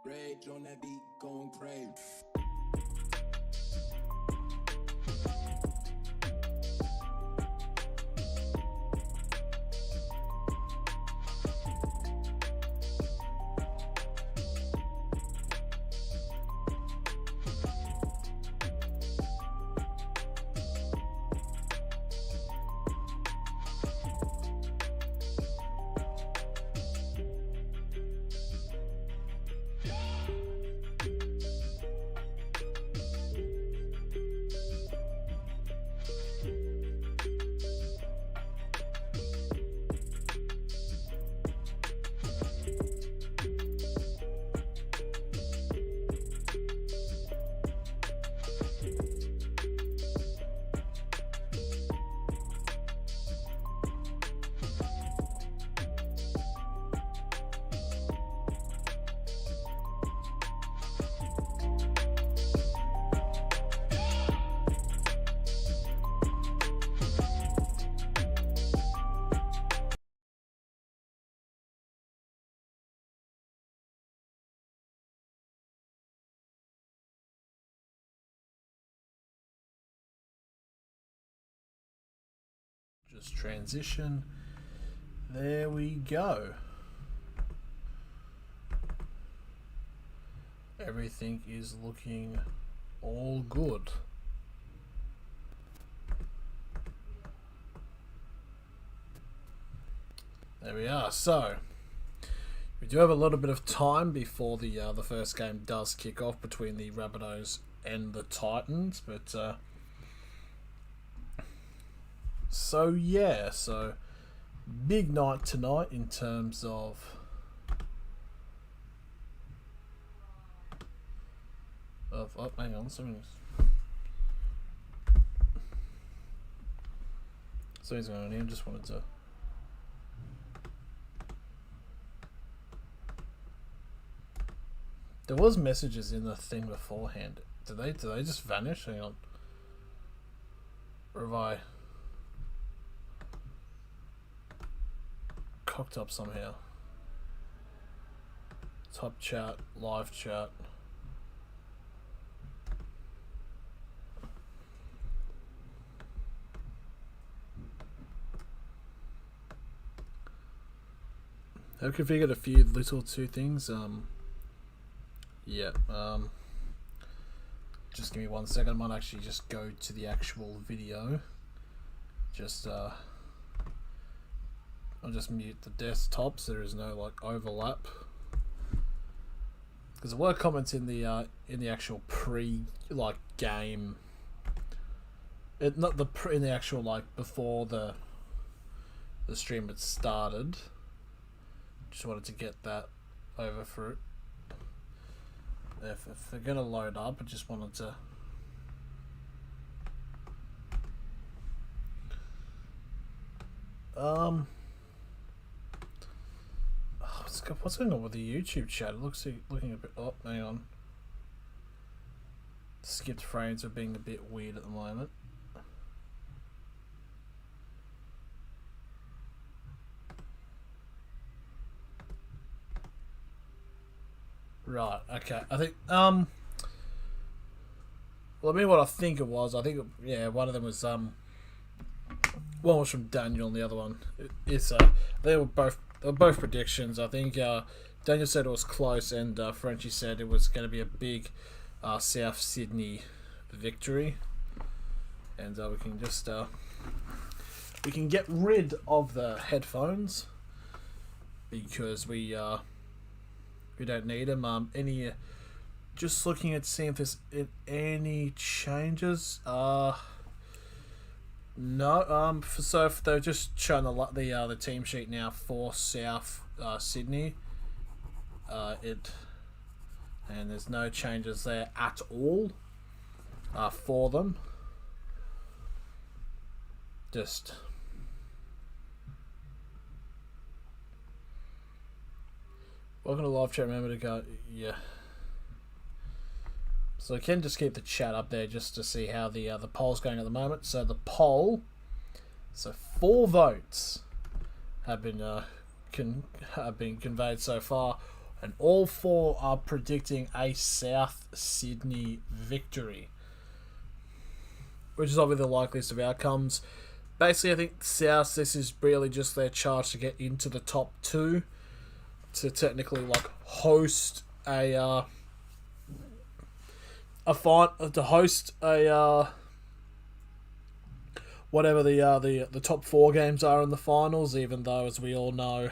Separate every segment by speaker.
Speaker 1: Rage on that beat, going crazy.
Speaker 2: Just transition. There we go. Everything is looking all good. There we are. So we do have a little bit of time before the first game does kick off between the Rabbitohs and the Titans, but so yeah, so big night tonight in terms of oh, hang on, something's going on here. Just wanted to there was messages in the thing beforehand. Did they just vanish? Hang on. Or have I cocked up somehow? Top chat, live chat. I've configured a few little two things. Just give me 1 second. I might actually just go to the actual video. I'll just mute the desktop so there is no like overlap. Because there were comments in the actual game. In the actual before the stream had started. Just wanted to get that over for it. If they're gonna load up, I just wanted to. What's going on with the YouTube chat? It looks looking a bit. Oh, hang on. Skipped frames are being a bit weird at the moment. Right. Okay. I think. Well, I mean, what I think it was. I think one of them was one was from Daniel, and the other one is they were both predictions. I think Daniel said it was close, and Frenchie said it was going to be a big South Sydney victory, and we can just we can get rid of the headphones because we don't need them. Just looking at seeing if there's any changes. No. So if they're just showing the team sheet now for South Sydney, and there's no changes there at all for them. Just welcome to live chat. Remember to go, yeah. So I can just keep the chat up there just to see how the poll's going at the moment. So the poll, 4 votes have been conveyed so far, and all 4 are predicting a South Sydney victory, which is obviously the likeliest of outcomes. Basically, I think South, this is really just their chance to get into the top 2 to technically like host a whatever the top 4 games are in the finals. Even though, as we all know,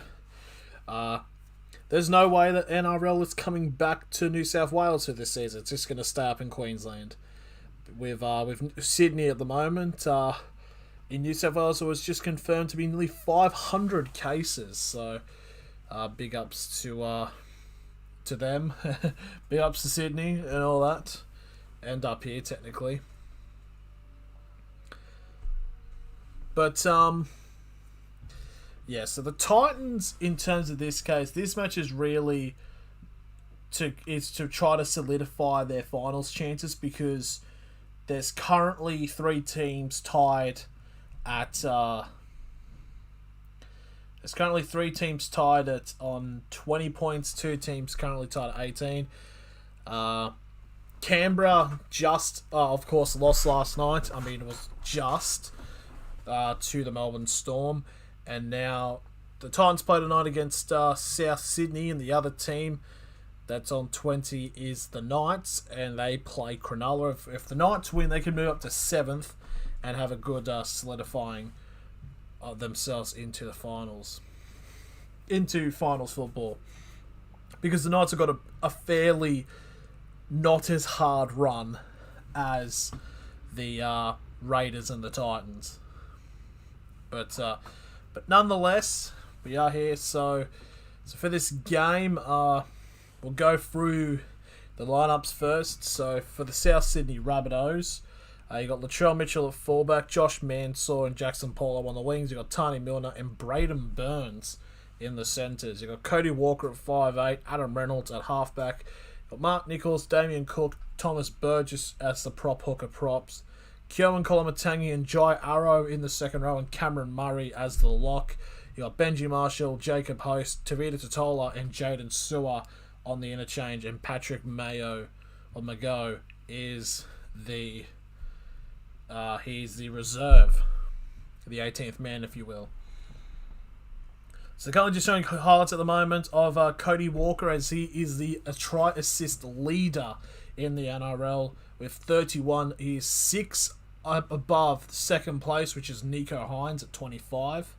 Speaker 2: there's no way that NRL is coming back to New South Wales for this season. It's just going to stay up in Queensland. With Sydney at the moment, in New South Wales, it was just confirmed to be nearly 500 cases. So, big ups to them, big ups to Sydney and all that, and up here technically. But yeah. So the Titans, in terms of this case, this match is really to try to solidify their finals chances, because there's currently 3 teams tied at on 20 points. 2 teams currently tied at 18. Canberra just of course lost last night. I mean, it was just to the Melbourne Storm, and now the Titans play tonight against South Sydney, and the other team that's on 20 is the Knights, and they play Cronulla. If the Knights win, they can move up to 7th and have a good solidifying of themselves into the finals, into finals football, because the Knights have got a fairly not as hard run as the Raiders and the Titans, but nonetheless, we are here. So for this game, we'll go through the lineups first. So for the South Sydney Rabbitohs, you got Latrell Mitchell at fullback, Josh Mansour and Jackson Paulo on the wings. You got Tani Milner and Braden Burns in the centres. You got Cody Walker at 5'8", Adam Reynolds at halfback. You got Mark Nichols, Damien Cook, Thomas Burgess as the prop hooker props. Kieran Kolomatangi and Jai Arrow in the second row, and Cameron Murray as the lock. You got Benji Marshall, Jacob Host, Tavita Totola and Jaden Sewer on the interchange, and Patrick Mago is the he's the reserve, the 18th man, if you will. So currently just showing highlights at the moment of Cody Walker, as he is the try assist leader in the NRL with 31. He is 6 up above second place, which is Nico Hines at 25.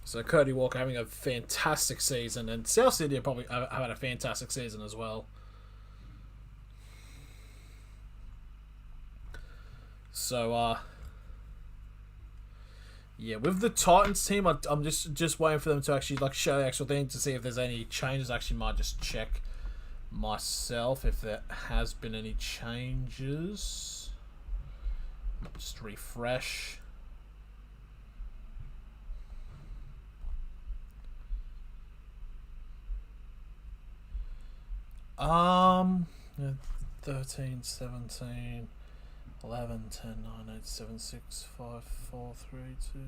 Speaker 2: So Cody Walker having a fantastic season, and South Sydney probably have had a fantastic season as well. So yeah, with the Titans team, I'm just waiting for them to actually like show the actual thing to see if there's any changes. Actually, might just check myself if there has been any changes. Just refresh. Yeah, 13, 17, 11, 10, 9, 8, 7, 6, 5, 4, 3, 2.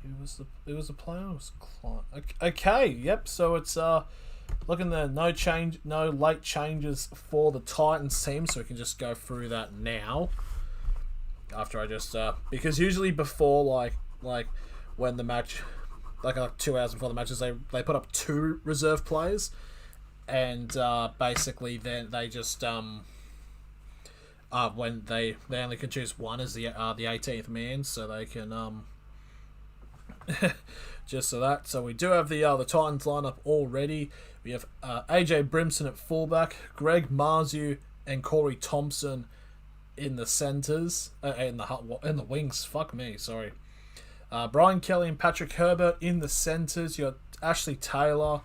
Speaker 2: Who was the player? It was Clive. Okay, yep. So it's looking there, no late changes for the Titans team. So we can just go through that now. After I just because usually before like when the match, like 2 hours before the matches, they put up 2 reserve players, and basically then they just when they only can choose one as the 18th man, so they can just so that. So we do have the Titans lineup already. We have AJ Brimson at fullback, Greg Marzu and Corey Thompson in the centres, in the wings. Fuck me, sorry. Brian Kelly and Patrick Herbert in the centres. You got Ashley Taylor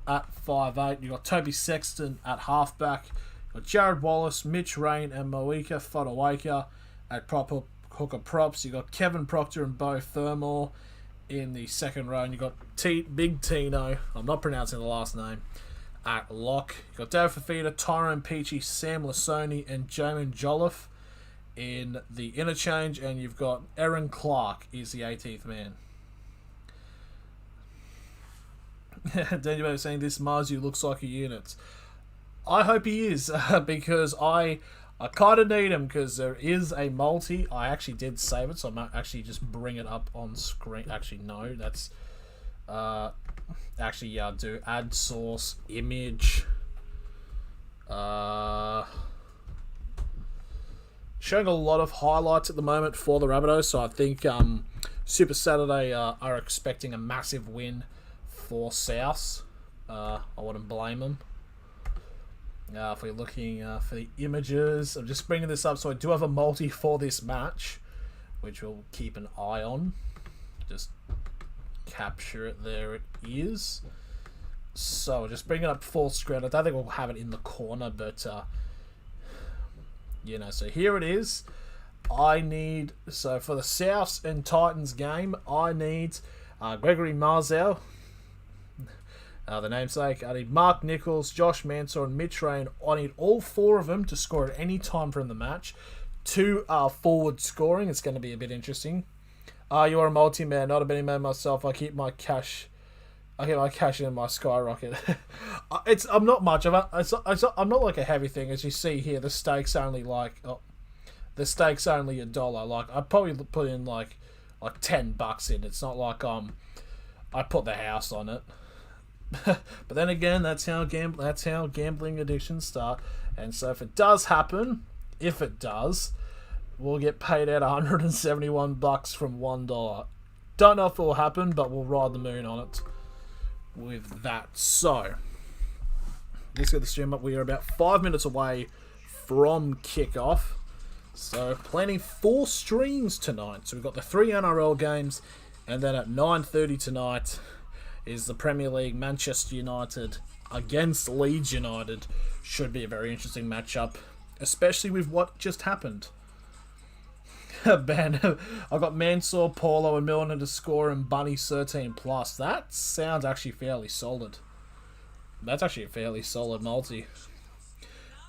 Speaker 2: at 5'8". You got Toby Sexton at halfback. You got Jared Wallace, Mitch Rain, and Moeka Fodawaker at prop hooker props. You got Kevin Proctor and Beau Fermor in the second row, and you got Big Tino. I'm not pronouncing the last name. At lock, you got David Fafita, Tyrone Peachy, Sam Lasoni, and Jamin Jolliffe in the interchange, and you've got Aaron Clark is the 18th man. Daniel was saying this Marzu looks like a unit. I hope he is, because I kind of need him, because there is a multi. I actually did save it, so I might actually just bring it up on screen. Actually, no, that's... actually, yeah, do add source, image. Showing a lot of highlights at the moment for the Rabbitohs, so I think Super Saturday are expecting a massive win for South. I wouldn't blame them. If we're looking for the images, I'm just bringing this up, so I do have a multi for this match, which we'll keep an eye on. Just capture it. There it is. So just bring it up full screen. I don't think we'll have it in the corner, but you know. So here it is. So for the Souths and Titans game, I need Gregory Marzell, the namesake. I need Mark Nichols, Josh Mansour, and Mitch Rain. I need all 4 of them to score at any time from the match. 2 are forward scoring. It's going to be a bit interesting. You are a multi-man, not a betting man myself. I keep my cash in my skyrocket. I'm not much of I'm not like a heavy thing, as you see here. The stake's only like $1. Like I probably put in like $10 in. It's not like I put the house on it. But then again, that's how gambling addictions start. And so if it does happen, we'll get paid out $171 from $1. Don't know if it will happen, but we'll ride the moon on it with that. So let's get the stream up. We are about 5 minutes away from kickoff. So planning 4 streams tonight. So we've got the 3 NRL games, and then at 9:30 tonight is the Premier League, Manchester United against Leeds United. Should be a very interesting matchup, especially with what just happened. Ben, I got Mansour, Paulo, and Milner to score, and Bunny 13+. That sounds actually fairly solid. That's actually a fairly solid multi.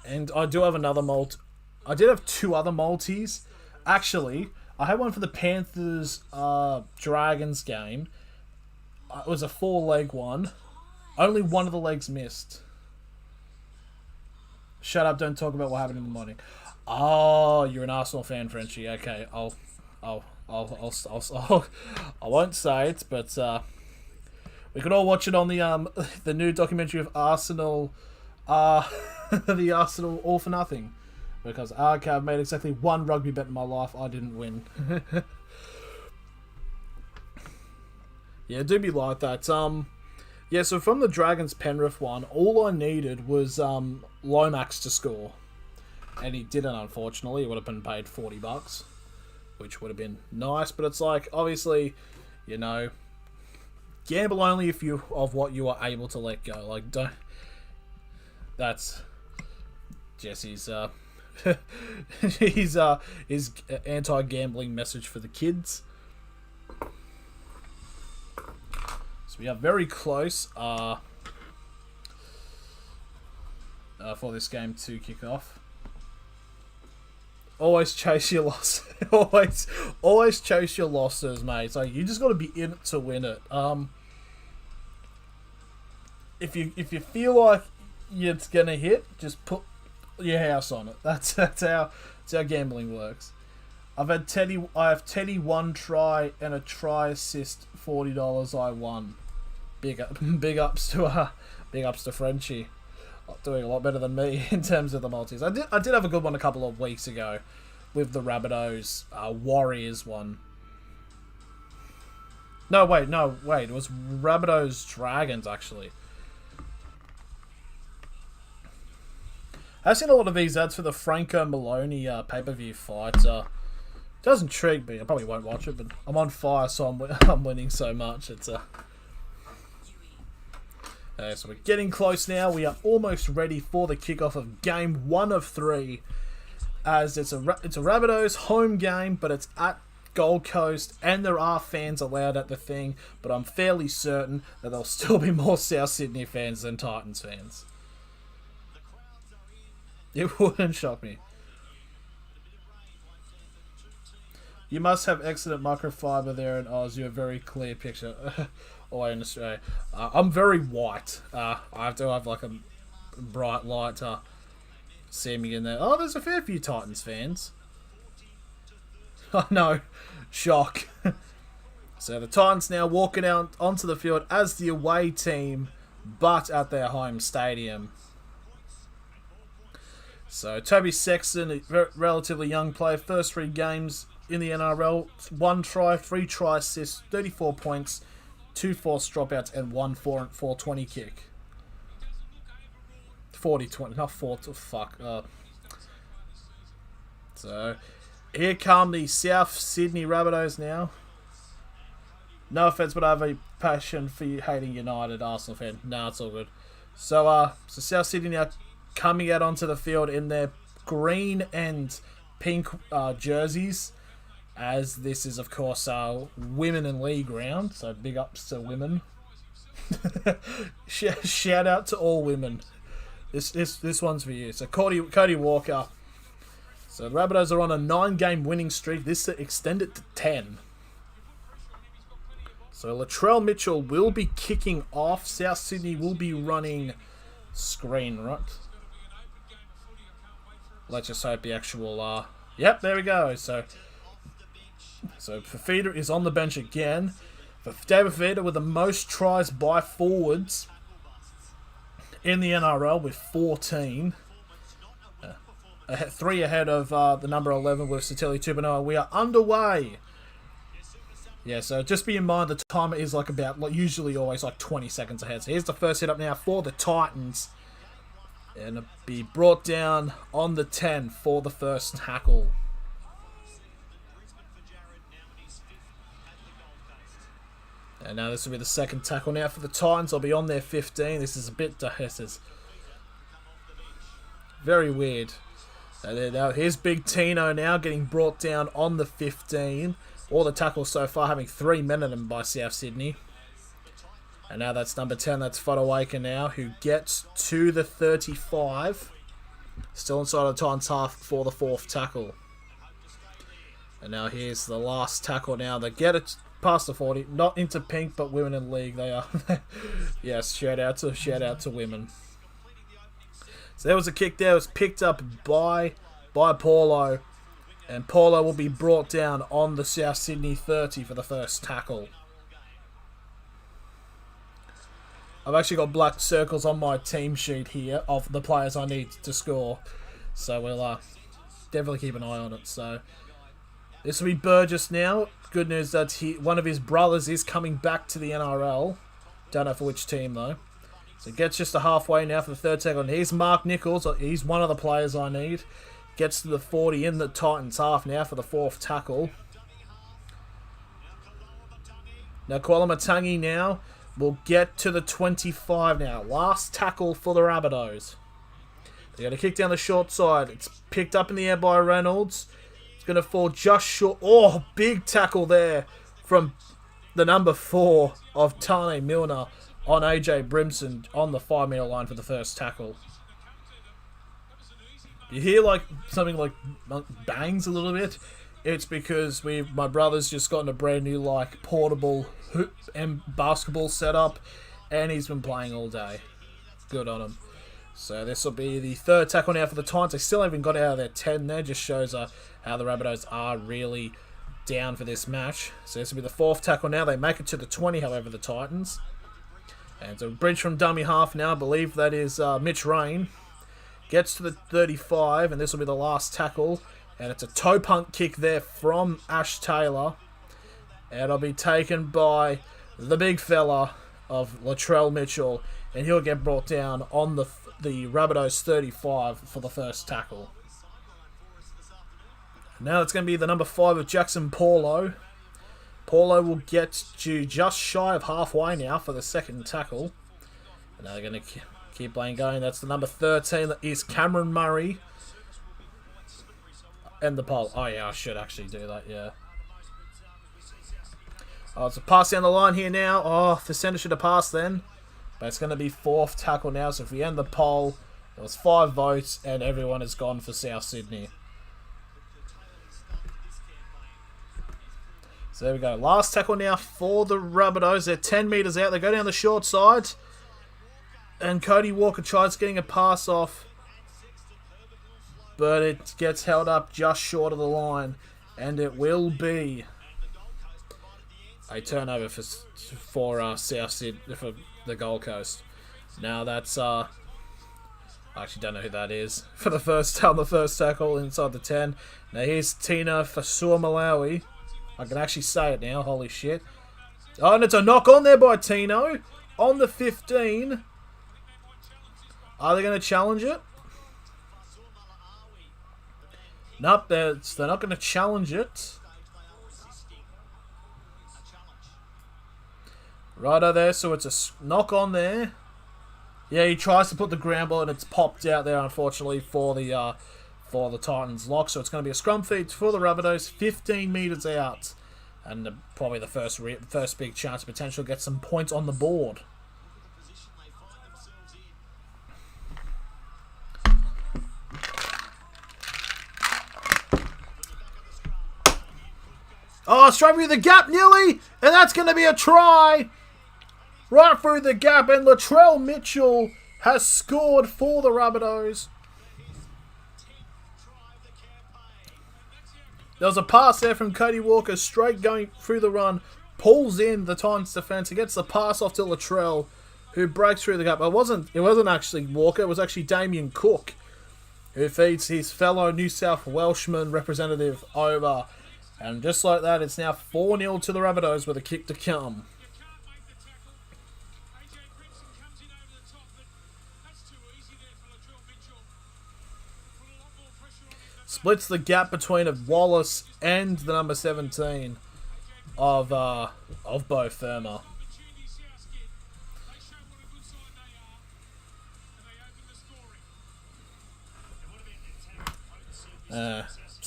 Speaker 2: And I do have another multi. I did have 2 other multis. Actually, I had one for the Panthers Dragons game. It was a 4-leg one. Only one of the legs missed. Shut up! Don't talk about what happened in the morning. Oh, you're an Arsenal fan, Frenchie. Okay, I won't say it, but we could all watch it on the new documentary of Arsenal, the Arsenal All for Nothing, because I've made exactly 1 rugby bet in my life. I didn't win. Yeah, do be like that. Yeah, so from the Dragons Penrith one, all I needed was Lomax to score. And he didn't, unfortunately. He would have been paid $40, which would have been nice. But it's like, obviously, you know, gamble only of what you are able to let go. Like, don't. That's Jesse's his anti-gambling message for the kids. So we are very close for this game to kick off. Always chase your losses. always chase your losses, mate. So you just got to be in it to win it. If you feel like it's gonna hit, just put your house on it. That's how gambling works. I have Teddy 1 try and a try assist, $40. I won. Big ups to Frenchie. Doing a lot better than me in terms of the multis. I did have a good one a couple of weeks ago with the Rabbitohs Warriors one. No, wait. It was Rabbitohs Dragons, actually. I've seen a lot of these ads for the Franco Maloney pay-per-view fight. Does intrigue me. I probably won't watch it, but I'm on fire, so I'm winning so much. It's so we're getting close now. We are almost ready for the kickoff of game 1 of 3, as it's a Rabbitohs home game, but it's at Gold Coast, and there are fans allowed at the thing. But I'm fairly certain that there'll still be more South Sydney fans than Titans fans. It wouldn't shock me. You must have excellent microfiber there in Oz. You have a very clear picture. away in Australia. I'm very white. I have to have like a bright light to see me in there. Oh, there's a fair few Titans fans. Oh no, shock. So the Titans now walking out onto the field as the away team, but at their home stadium. So Toby Sexton, a relatively young player, first 3 games in the NRL, 1 try, 3 try assists, 34 points, 2 forced dropouts, and 1 420 kick. 40-20, not 4 to fuck. So here come the South Sydney Rabbitohs now. No offense, but I have a passion for you hating United, Arsenal fan. No, it's all good. So South Sydney now coming out onto the field in their green and pink jerseys, as this is, of course, women in league round. So big ups to women. Shout out to all women. This one's for you. So Cody Walker. So the Rabbitohs are on a 9-game winning streak. This to extend it to 10. So Latrell Mitchell will be kicking off. South Sydney will be running screen, right? Let's just hope the actual... Yep, there we go. So Fafita is on the bench again. David Fafita with the most tries by forwards in the NRL with 14. 3 ahead of the number 11 with Satili Tupanoa. We are underway. Yeah, so just be in mind the timer is usually always 20 seconds ahead. So here's the first hit up now for the Titans. And it'll be brought down on the 10 for the first tackle. And now this will be the second tackle now for the Titans. They'll be on their 15. This is a bit... This is very weird. Now here's Big Tino now getting brought down on the 15. All the tackles so far having 3 men in them by South Sydney. And now that's number 10, that's Fodawaker now, who gets to the 35. Still inside the Titans half for the 4th tackle. And now here's the last tackle now. They get it past the 40. Not into pink, but women in league they are. Yes, shout out to women. So there was a kick there. It was picked up by Paulo. And Paulo will be brought down on the South Sydney 30 for the first tackle. I've actually got black circles on my team sheet here of the players I need to score. So we'll definitely keep an eye on it. So this will be Burgess now. Good news that one of his brothers is coming back to the NRL. Don't know for which team though. So gets just a halfway now for the third tackle. And here's Mark Nichols. He's one of the players I need. Gets to the 40 in the Titans half now for the 4th tackle. Now Kualamatangi now will get to the 25 now. Last tackle for the Rabbitohs. They're going to kick down the short side. It's picked up in the air by Reynolds. It's going to fall just short. Oh, big tackle there from the number 4 of Tane Milner on AJ Brimson on the 5-metre line for the first tackle. You hear something like bangs a little bit. It's because my brother's just gotten a brand new portable hoop and basketball setup, and he's been playing all day. Good on him. So this will be the 3rd tackle now for the Titans. They still haven't got out of their 10 there. Just shows how the Rabbitohs are really down for this match. So this will be the 4th tackle now. They make it to the 20, however, the Titans. And so bridge from dummy half now. I believe that is Mitch Rain. Gets to the 35, and this will be the last tackle. And it's a toe punt kick there from Ash Taylor. And it'll be taken by the big fella of Latrell Mitchell. And he'll get brought down on the Rabbitohs 35 for the first tackle. Now it's going to be the number 5 of Jackson Paulo. Paulo will get to just shy of halfway now for the second tackle. And now they're going to keep playing going. That's the number 13. That is Cameron Murray. And the pole. Oh, yeah, I should actually do that, yeah. Oh, it's a pass down the line here now. Oh, the centre should have passed then. But it's going to be 4th tackle now. So if we end the poll, it was 5 votes and everyone has gone for South Sydney. So there we go. Last tackle now for the Rabbitohs. They're 10 metres out. They go down the short side. And Cody Walker tries getting a pass off. But it gets held up just short of the line. And it will be a turnover for South Sydney, for the Gold Coast. Now that's... I actually don't know who that is. For the first tackle inside the 10. Now here's Tina Fasua Malawi. I can actually say it now, holy shit. Oh, and it's a knock on there by Tino. On the 15. Are they going to challenge it? Nope, they're not going to challenge it. Righto there, so it's a knock on there. Yeah, he tries to put the ground ball and it's popped out there, unfortunately, for the Titans lock. So it's going to be a scrum feed for the Rabbitohs, 15 metres out. And probably the first big chance to potentially get some points on the board. Oh, straight through the gap, nearly! And that's going to be a try! Right through the gap, and Latrell Mitchell has scored for the Rabbitohs. There was a pass there from Cody Walker, straight going through the run, pulls in the Titans defence, and gets the pass off to Latrell, who breaks through the gap. It wasn't actually Walker, it was actually Damien Cook, who feeds his fellow New South Welshman representative over. And just like that, it's now 4-0 to the Rabbitohs with a kick to come. Splits the gap between Wallace and the number 17 of Bo Firma.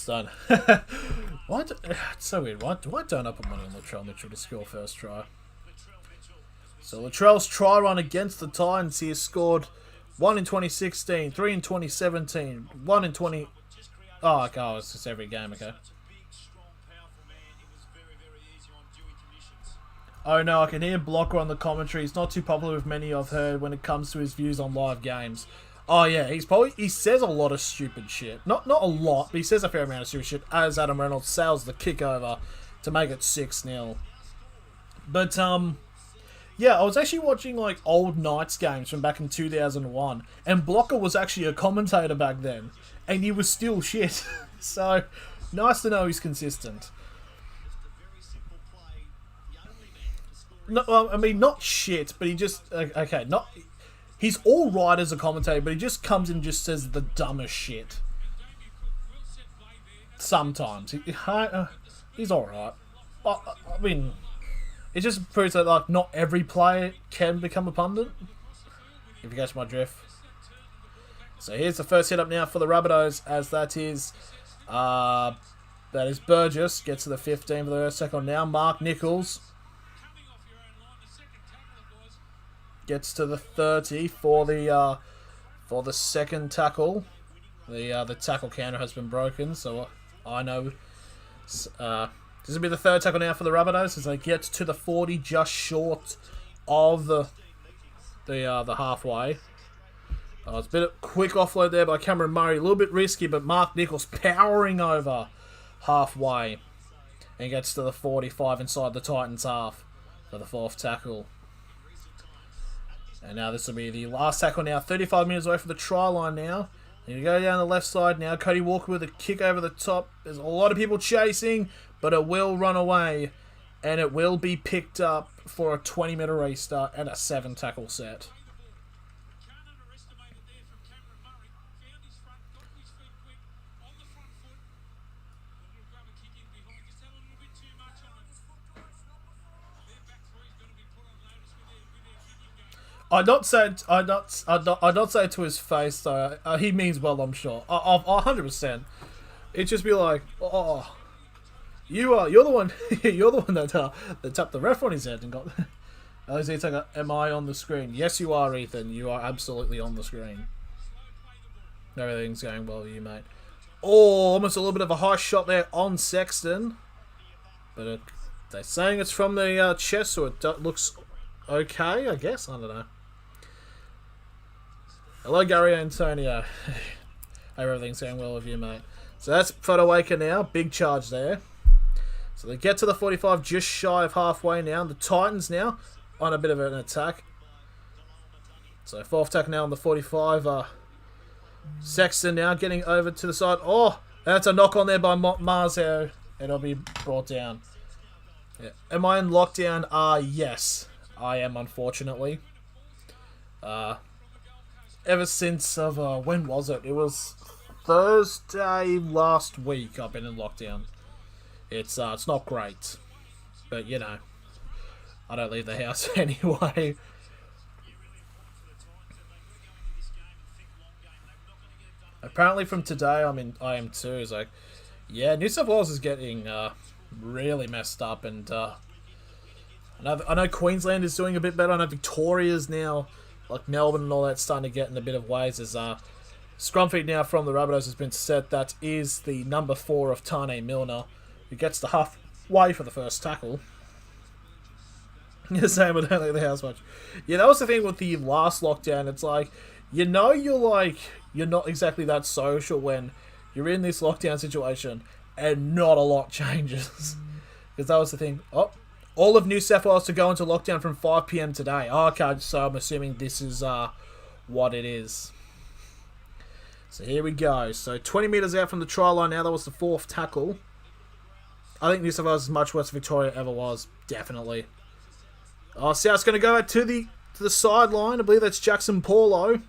Speaker 2: Done. What? It's so weird. Why don't I put money on Latrell Mitchell to score first try? So Latrell's try run against the Titans, he has scored 1 in 2016, 3 in 2017, 1 in 20... Oh, okay, it's just every game, okay. Oh no, I can hear Blocker on the commentary. He's not too popular with many I've heard when it comes to his views on live games. Oh yeah, he says a lot of stupid shit. Not a lot, but he says a fair amount of stupid shit as Adam Reynolds sails the kick over to make it 6-0. But yeah, I was actually watching like old Knights games from back in 2001, and Blocker was actually a commentator back then, and he was still shit. So nice to know he's consistent. No, well, I mean not shit, but he just okay, not. He's all right as a commentator, but he just comes in and just says the dumbest shit. Sometimes. He's all right. I mean, it just proves that like not every player can become a pundit. If you catch my drift. So here's the first hit up now for the Rabbitohs, as that is Burgess. Gets to the 15 for the first tackle now. Mark Nichols gets to the 30 for the second tackle. The tackle counter has been broken, so I know this will be the third tackle now for the Rabbitohs as they get to the 40, just short of the halfway. It's a bit of quick offload there by Cameron Murray, a little bit risky, but Mark Nichols powering over halfway and gets to the 45 inside the Titans half for the fourth tackle. And now this will be the last tackle now. 35 minutes away from the try line now. And you go down the left side now. Cody Walker with a kick over the top. There's a lot of people chasing, but it will run away. And it will be picked up for a 20-minute restart and a 7-tackle set. I'd not say it to his face though. He means well, I'm sure. 100%. It'd just be like, oh, you're the one, that tapped the ref on his head and got. Am I on the screen? Yes, you are, Ethan. You are absolutely on the screen. Everything's going well with you, mate. Oh, almost a little bit of a high shot there on Sexton, but They're saying it's from the chest, so it looks okay, I guess. I don't know. Hello, Gary Antonio. Hope everything's going well with you, mate. So that's Fotowaker now. Big charge there. So they get to the 45, just shy of halfway now. The Titans now on a bit of an attack. So fourth tackle now on the 45. Sexton now getting over to the side. Oh, that's a knock on there by Marzio. It'll be brought down. Yeah. Am I in lockdown? Yes, I am, unfortunately. Ever since when was it? It was Thursday last week. I've been in lockdown. It's not great, but you know, I don't leave the house anyway. Apparently from today I'm in IM2. It's like, yeah, New South Wales is getting really messed up, and I know Queensland is doing a bit better. I know Victoria's now, like Melbourne and all that, starting to get in a bit of ways. As scrum feed now from the Rabbitohs has been set. That is the number 4 of Tane Milner, who gets to halfway for the first tackle. You're saying I don't leave the house much. Yeah, that was the thing with the last lockdown. It's like, you know, you're not exactly that social when you're in this lockdown situation and not a lot changes. Because that was the thing. Oh, all of New South Wales to go into lockdown from 5 PM today. Oh, okay, so I'm assuming this is what it is. So here we go. So 20 metres out from the try line now. That was the 4th tackle. I think New South Wales is much worse than Victoria ever was. Definitely. Oh, South's going to go to the sideline. I believe that's Jackson Paulo.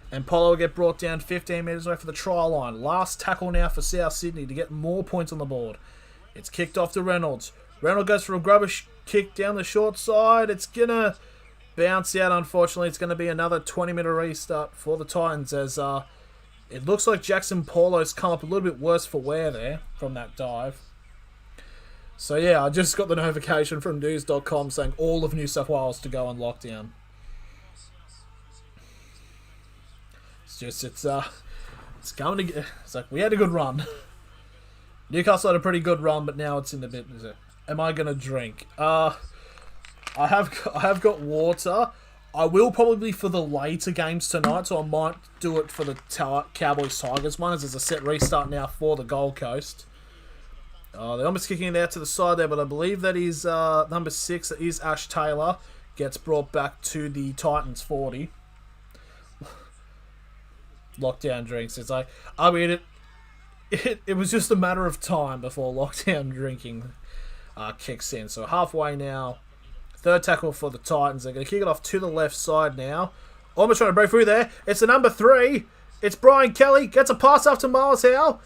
Speaker 2: And Paulo will get brought down 15 metres away for the try line. Last tackle now for South Sydney to get more points on the board. It's kicked off to Reynolds. Reynolds goes for a grubber kick down the short side. It's going to bounce out, unfortunately. It's going to be another 20-minute restart for the Titans, as it looks like Jackson Paulo's come up a little bit worse for wear there from that dive. So yeah, I just got the notification from news.com saying all of New South Wales to go on lockdown. It's coming to. It's like we had a good run. Newcastle had a pretty good run, but now it's in the bit. Am I gonna drink? I have got water. I will probably for the later games tonight, so I might do it for the Cowboys Tigers one, as there's a set restart now for the Gold Coast. They're almost kicking it out to the side there, but I believe that is number 6. That is Ash Taylor. Gets brought back to the Titans 40. Lockdown drinks. It's like, I mean, it was just a matter of time before lockdown drinking kicks in. So halfway now. 3rd tackle for the Titans. They're going to kick it off to the left side now. Almost trying to break through there. It's the number 3. It's Brian Kelly. Gets a pass up to Marzio.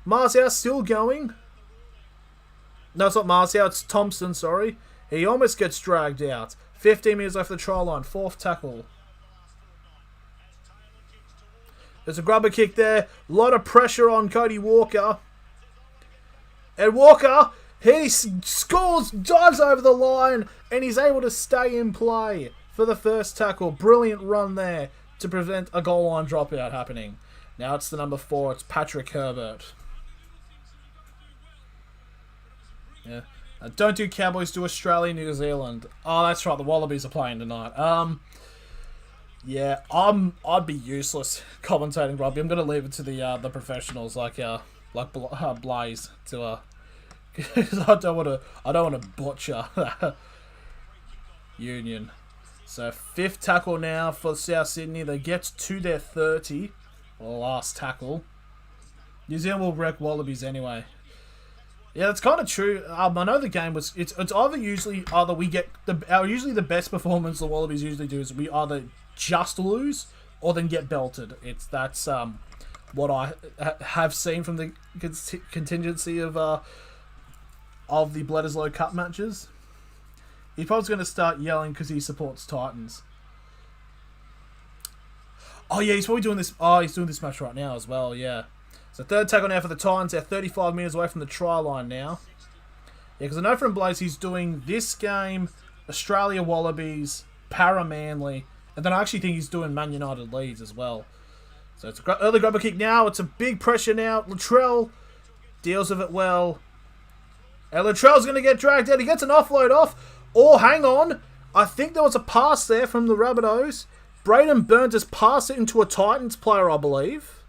Speaker 2: Marzio still going. No, it's not Marzio. It's Thompson, sorry. He almost gets dragged out. 15 metres left the try line. 4th tackle. There's a grubber kick there. A lot of pressure on Cody Walker. And Walker, he scores, dives over the line, and he's able to stay in play for the first tackle. Brilliant run there to prevent a goal line dropout happening. Now it's the number 4. It's Patrick Herbert. Yeah. Don't do Cowboys, do Australia, New Zealand. Oh, that's right. The Wallabies are playing tonight. Yeah, I'd be useless commentating rugby. I'm gonna leave it to the professionals like Blaze to because I don't want to butcher that union. So 5th tackle now for South Sydney. They get to their 30. Last tackle. New Zealand will wreck Wallabies anyway. Yeah, that's kind of true. I know the game was. It's either we get usually the best performance the Wallabies usually do is we either just lose or then get belted. That's what I have seen from the contingency of the Bledisloe Cup matches. He's probably going to start yelling because he supports Titans. Oh yeah, he's probably doing this. Oh, he's doing this match right now as well. Yeah. So 3rd tackle now for the Titans. They're 35 metres away from the try line now. Yeah, because I know from Blaze he's doing this game, Australia Wallabies, Para Manly, and then I actually think he's doing Man United Leeds as well. So it's an early grubber kick now. It's a big pressure now. Latrell deals with it well. And Latrell's going to get dragged out. He gets an offload off. Oh, hang on. I think there was a pass there from the Rabbitohs. Braden Burns has passed it into a Titans player, I believe.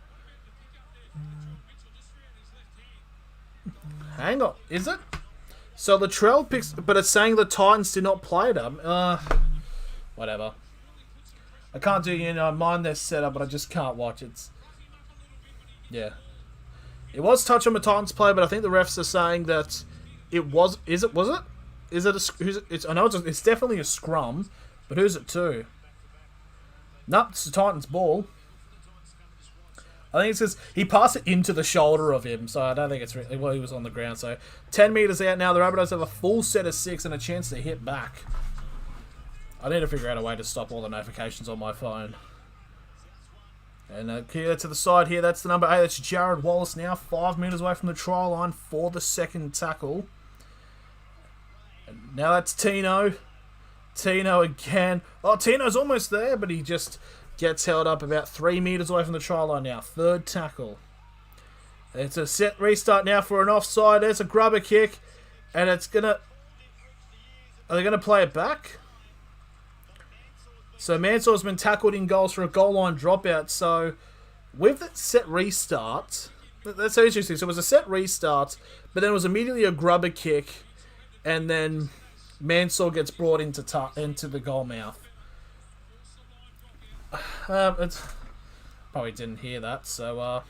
Speaker 2: Hang on. Is it? So Latrell picks... But it's saying the Titans did not play them. Whatever. I can't do, mind their setup, but I just can't watch it. Yeah. It was touch on the Titans player, but I think the refs are saying that it was... Was it? Is it a... I know it's definitely a scrum, but who's it to? Nope, it's the Titans' ball. I think it says he passed it into the shoulder of him, so I don't think it's really... Well, he was on the ground, so 10 metres out now. The Rabbitohs have a full set of 6 and a chance to hit back. I need to figure out a way to stop all the notifications on my phone. And here to the side here, that's the number 8. That's Jared Wallace now, 5 metres away from the try line for the second tackle. And now that's Tino. Tino again. Oh, Tino's almost there, but he just gets held up about 3 metres away from the try line now. Third tackle. It's a set restart now for an offside. There's a grubber kick. And it's going to... Are they going to play it back? So Mansour's been tackled in goals for a goal line dropout. So with that set restart... That's so interesting. So it was a set restart, but then it was immediately a grubber kick. And then... Mansour gets brought into the goal mouth. It's probably didn't hear that, so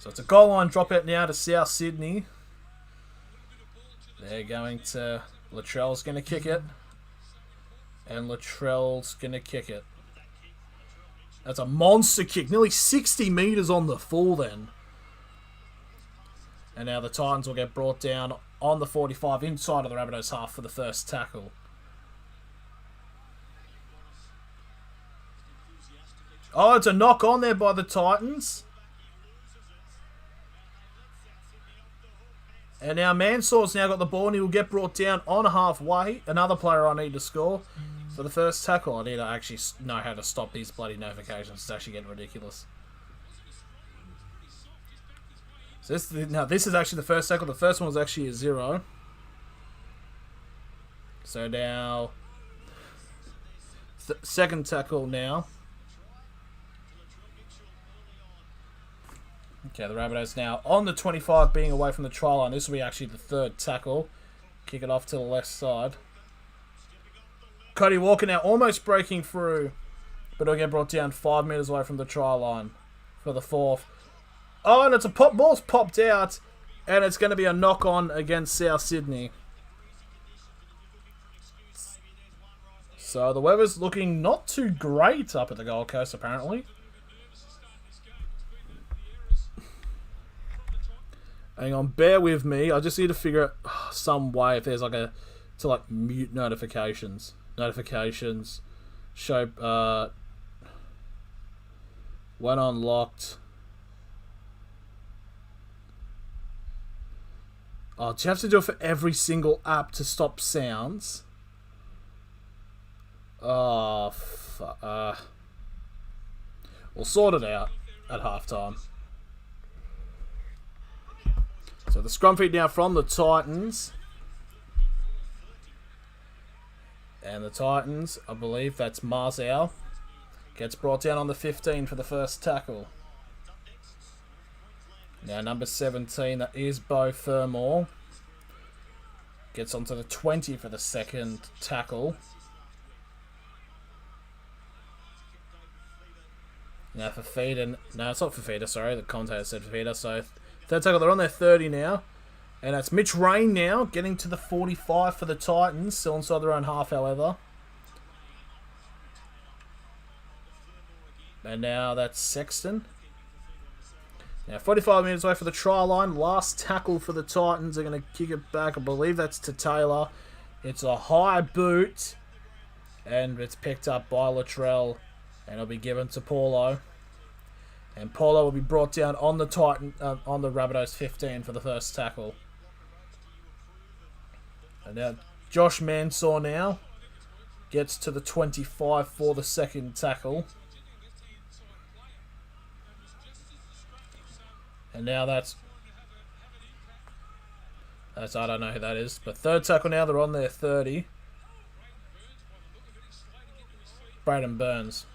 Speaker 2: it's a goal line dropout now to South Sydney. They're going to... Latrell's going to kick it. And Latrell's going to kick it. That's a monster kick. Nearly 60 metres on the full then. And now the Titans will get brought down on the 45 inside of the Rabbitohs half for the first tackle. Oh, it's a knock on there by the Titans. And now Mansour's now got the ball and he will get brought down on halfway. Another player I need to score for the first tackle. I need to actually know how to stop these bloody notifications. It's actually getting ridiculous. So this is actually the first tackle. The first one was actually a 0. So now... second tackle now. Okay, the Rabbitohs now on the 25 being away from the try line. This will be actually the third tackle. Kick it off to the left side. Cody Walker now almost breaking through, but he'll get brought down 5 metres away from the try line for the fourth. Oh, and it's a pop. Ball's popped out, and it's going to be a knock-on against South Sydney. So the weather's looking not too great up at the Gold Coast, apparently. Hang on, bear with me. I just need to figure out some way if there's like to mute notifications. Notifications. Show when unlocked. Oh, do you have to do it for every single app to stop sounds? Oh, we'll sort it out at halftime. So the scrum feed now from the Titans. And the Titans, I believe that's Marzal, gets brought down on the 15 for the first tackle. Now number 17, that is Beau Fermor, gets onto the 20 for the second tackle. Now for Feeder, no, it's not for Feeder, sorry, the commentator said for Feeder, so third tackle, they're on their 30 now. And that's Mitch Rain now, getting to the 45 for the Titans, still inside their own half, however. And now that's Sexton. Now 45 minutes away for the try line. Last tackle for the Titans. They're going to kick it back. I believe that's to Taylor. It's a high boot. And it's picked up by Latrell. And it'll be given to Paulo. And Paulo will be brought down on the on the Rabbitohs 15 for the first tackle. And now Josh Mansour now gets to the 25 for the second tackle. And now that's... So I don't know who that is. But third tackle now, they're on their 30. Braden Burns.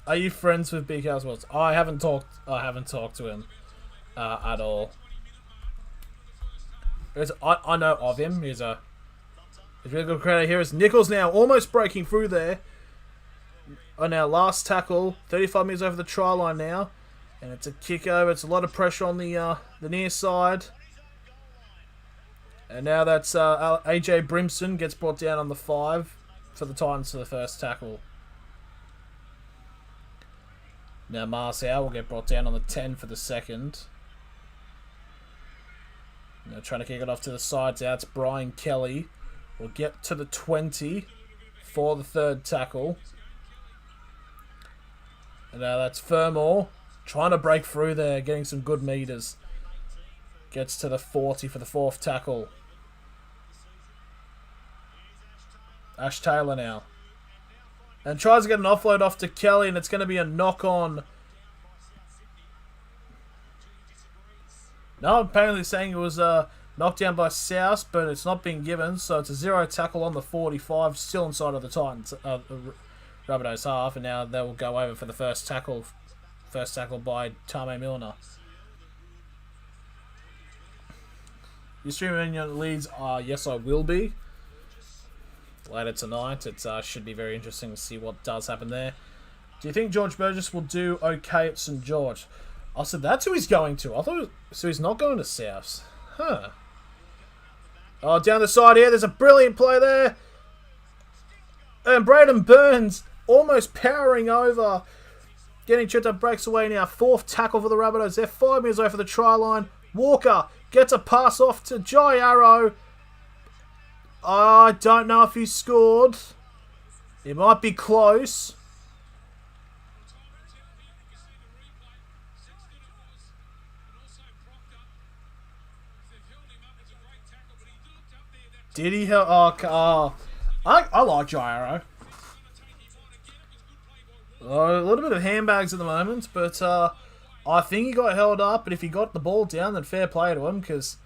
Speaker 2: Are you friends with Big House Watts? I haven't talked to him at all. I know of him. He's a really good cricketer. Here is Nichols now, almost breaking through there. On our last tackle, 35 metres over the try line now, and it's a kick over. It's a lot of pressure on the near side, and now that's AJ Brimson gets brought down on the 5 for the Titans for the first tackle. Now Marcial will get brought down on the 10 for the second. Now trying to kick it off to the sides out. It's Brian Kelly. Will get to the 20 for the third tackle. And now that's Fermor trying to break through there, getting some good meters. Gets to the 40 for the fourth tackle. Ash Taylor now. And tries to get an offload off to Kelly, and it's going to be a knock-on. No, apparently saying it was knocked down by South, but it's not being given, so it's a 0 tackle on the 45, still inside of the Titans, Rabbitohs half, and now they will go over for the first tackle by Tame Milner. You streaming your leads? Yes, I will be. Later tonight. It should be very interesting to see what does happen there. Do you think George Burgess will do okay at St George? I said that's who he's going to. I thought so. He's not going to Souths, huh? Oh, down the side here. There's a brilliant play there, and Braden Burns almost powering over, getting tripped up, breaks away now. Fourth tackle for the Rabbitohs. They're 5 metres away for the try line. Walker gets a pass off to Jai Arrow. I don't know if he scored. It might be close. Did he help? I like Gyro. A little bit of handbags at the moment, but I think he got held up. But if he got the ball down, then fair play to him, because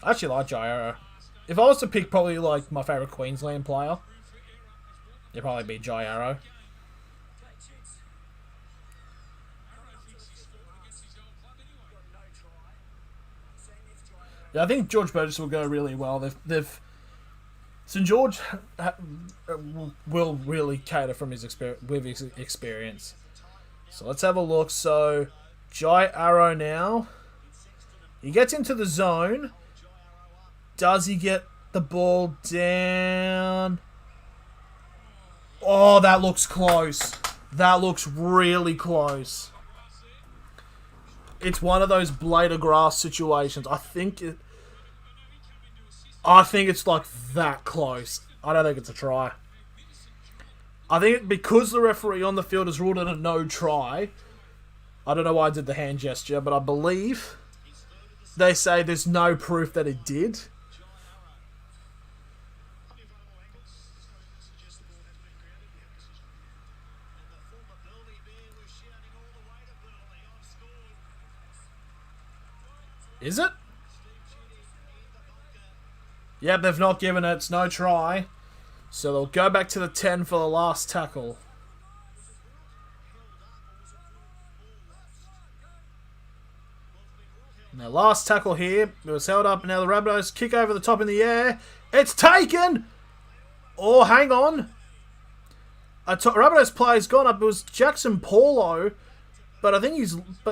Speaker 2: I actually like Gyro. If I was to pick probably like my favourite Queensland player, it'd probably be Jai Arrow. Yeah, I think George Burgess will go really well. St George will really cater from his experience. So let's have a look. So Jai Arrow now. He gets into the zone. Does he get the ball down? Oh, that looks close. That looks really close. It's one of those blade of grass situations. I think it's like that close. I don't think it's a try. I think because the referee on the field has ruled it a no try, I don't know why I did the hand gesture, but I believe they say there's no proof that it did. Is it? Yep, they've not given it. It's no try. So they'll go back to the 10 for the last tackle. Now, last tackle here. It was held up, and now the Rabbitohs kick over the top in the air. It's taken! Oh, hang on. Rabbitohs player's gone up. It was Jackson Paulo. But I think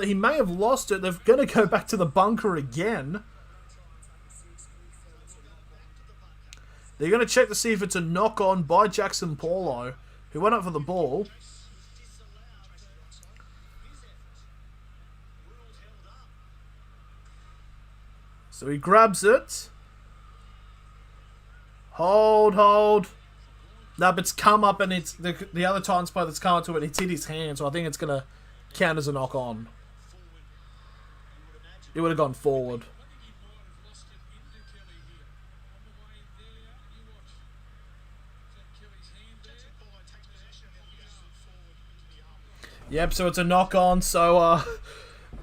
Speaker 2: he may have lost it. They're going to go back to the bunker again. They're going to check to see if it's a knock-on by Jackson Paulo, who went up for the ball. So he grabs it. Hold. No, but it's come up, and it's the other Titans player that's come up to it. It's hit his hand, so I think it's going to count as a knock-on. It would have gone forward. Yep, so it's a knock-on. So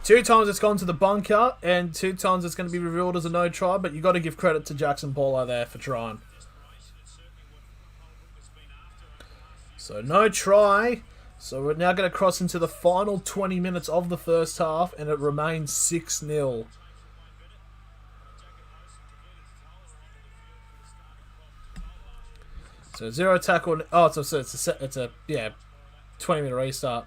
Speaker 2: 2 times it's gone to the bunker, and 2 times it's going to be revealed as a no try, but you got to give credit to Jackson Paulo there for trying. So no try. So we're now going to cross into the final 20 minutes of the first half, and it remains 6-0. So 0 tackle. Oh, it's a 20-minute restart.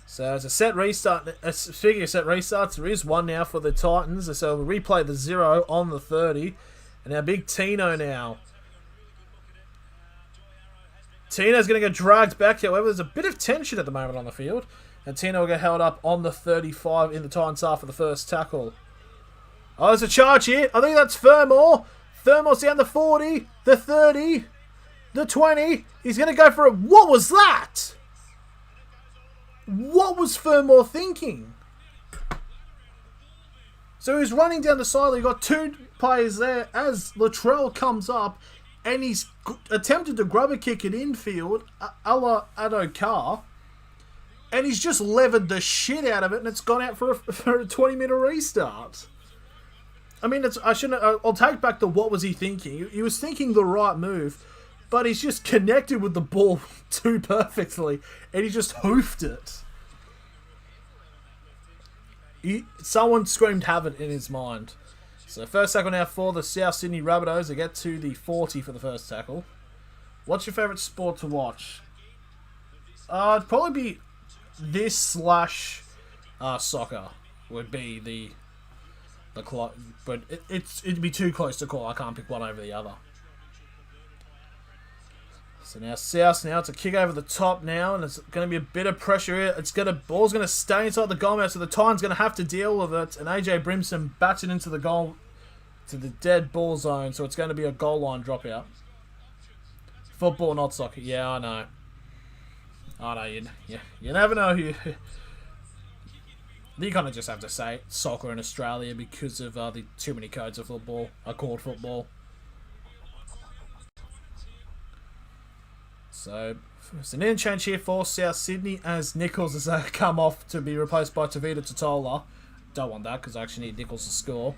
Speaker 2: So it's a set restart. Speaking of set restarts, there is one now for the Titans. So we'll replay the 0 on the 30. And our big Tino now. Tino's going to get dragged back. However, there's a bit of tension at the moment on the field. And Tino will get held up on the 35 in the Titans half for the first tackle. Oh, there's a charge here. I think that's Fermor. Fermor's down the 40, the 30, the 20. He's going to go for it. What was that? What was Fermor thinking? So he's running down the side. You've got 2 players there as Latrell comes up, and he's attempted to grab a kick at infield, a la Addo Carr, and he's just levered the shit out of it, and it's gone out for a 20-minute restart. I mean, I'll take back the what was he thinking. He was thinking the right move, but he's just connected with the ball too perfectly, and he just hoofed it. Someone screamed havoc in his mind. So first tackle now for the South Sydney Rabbitohs. They get to the 40 for the first tackle. What's your favourite sport to watch? It'd probably be this / soccer would be the but it'd be too close to call. I can't pick one over the other. So now South now, it's a kick over the top now, and it's going to be a bit of pressure here. Ball's going to stay inside the goal now, so the Titans going to have to deal with it. And AJ Brimson bats it into the goal, to the dead ball zone, so it's going to be a goal line dropout. Football, not soccer. Yeah, I know. You never know who. You kind of just have to say soccer in Australia because of the too many codes of football are called football. So it's an interchange here for South Sydney as Nichols has come off to be replaced by Tavita Totola. Don't want that because I actually need Nichols to score.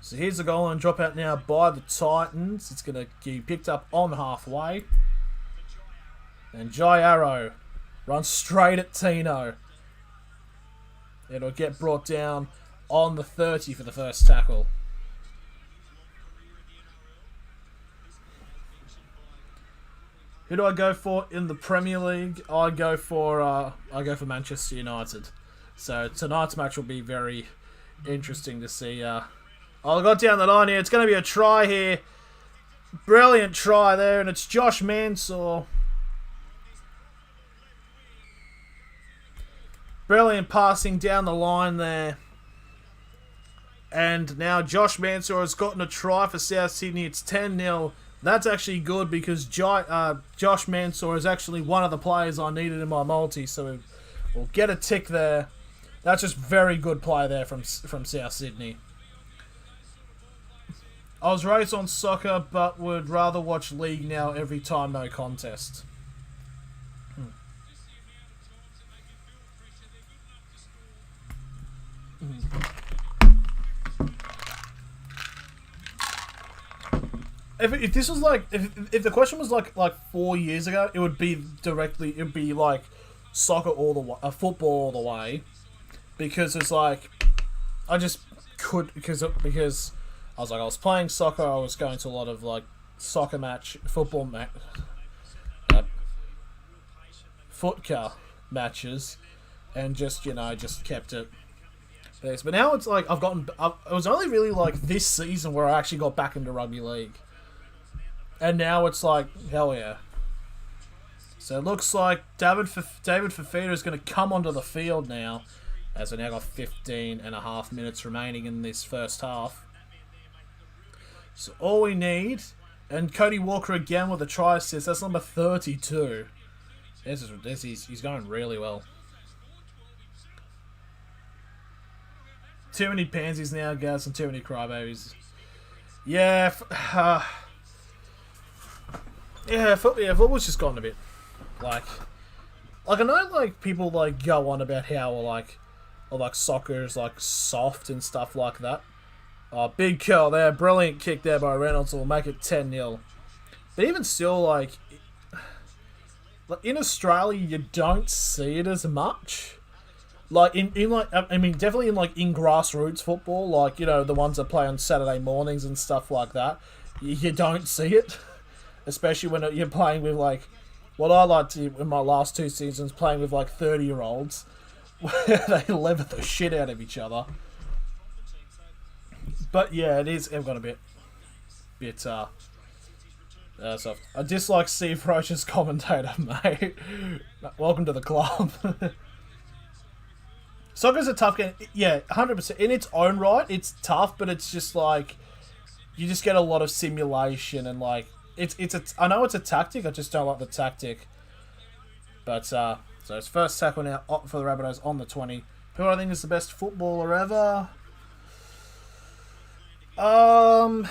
Speaker 2: So here's the goal line dropout now by the Titans. It's going to be picked up on halfway. And Jai Arrow runs straight at Tino. It'll get brought down on the 30 for the first tackle. Who do I go for in the Premier League? I go for Manchester United. So tonight's match will be very interesting to see. I got down the line here. It's going to be a try here. Brilliant try there, and it's Josh Mansour. Brilliant passing down the line there. And now Josh Mansour has gotten a try for South Sydney. It's 10-0. That's actually good because Josh Mansour is actually one of the players I needed in my multi, so we'll get a tick there. That's just very good play there from South Sydney. I was raised on soccer, but would rather watch league now every time, no contest. If this was like if the question was like 4 years ago, it would be like soccer all the way, football all the way, because it's like I just could because I was playing soccer. I was going to a lot of like soccer match, football match, footka matches, and just kept it. But now it's like it was only really like this season where I actually got back into rugby league. And now it's like, hell yeah. So it looks like David Fafita is going to come onto the field now, as we now got 15 and a half minutes remaining in this first half. So all we need, and Cody Walker again with a try assist, that's number 32. He's going really well. Too many pansies now, guys, and too many crybabies. Yeah, football's just gotten a bit like I know like people like go on about how like or like soccer is like soft and stuff like that. Oh, big curl there. Brilliant kick there by Reynolds will make it 10-0. But even still, like in Australia, you don't see it as much. Like in like, I mean, definitely in grassroots football, like, you know, the ones that play on Saturday mornings and stuff like that, you don't see it. Especially when you're playing with like, what I like to in my last 2 seasons, playing with like 30-year-olds, where they lever the shit out of each other. But yeah, I've got a bit soft. I dislike Steve Roach's commentator, mate. Welcome to the club. Soccer's a tough game. Yeah, 100%. In its own right, it's tough, but it's just like, you just get a lot of simulation and like, I know it's a tactic, I just don't like the tactic. But, so it's first tackle now for the Rabbitohs on the 20. Who I think is the best footballer ever? God,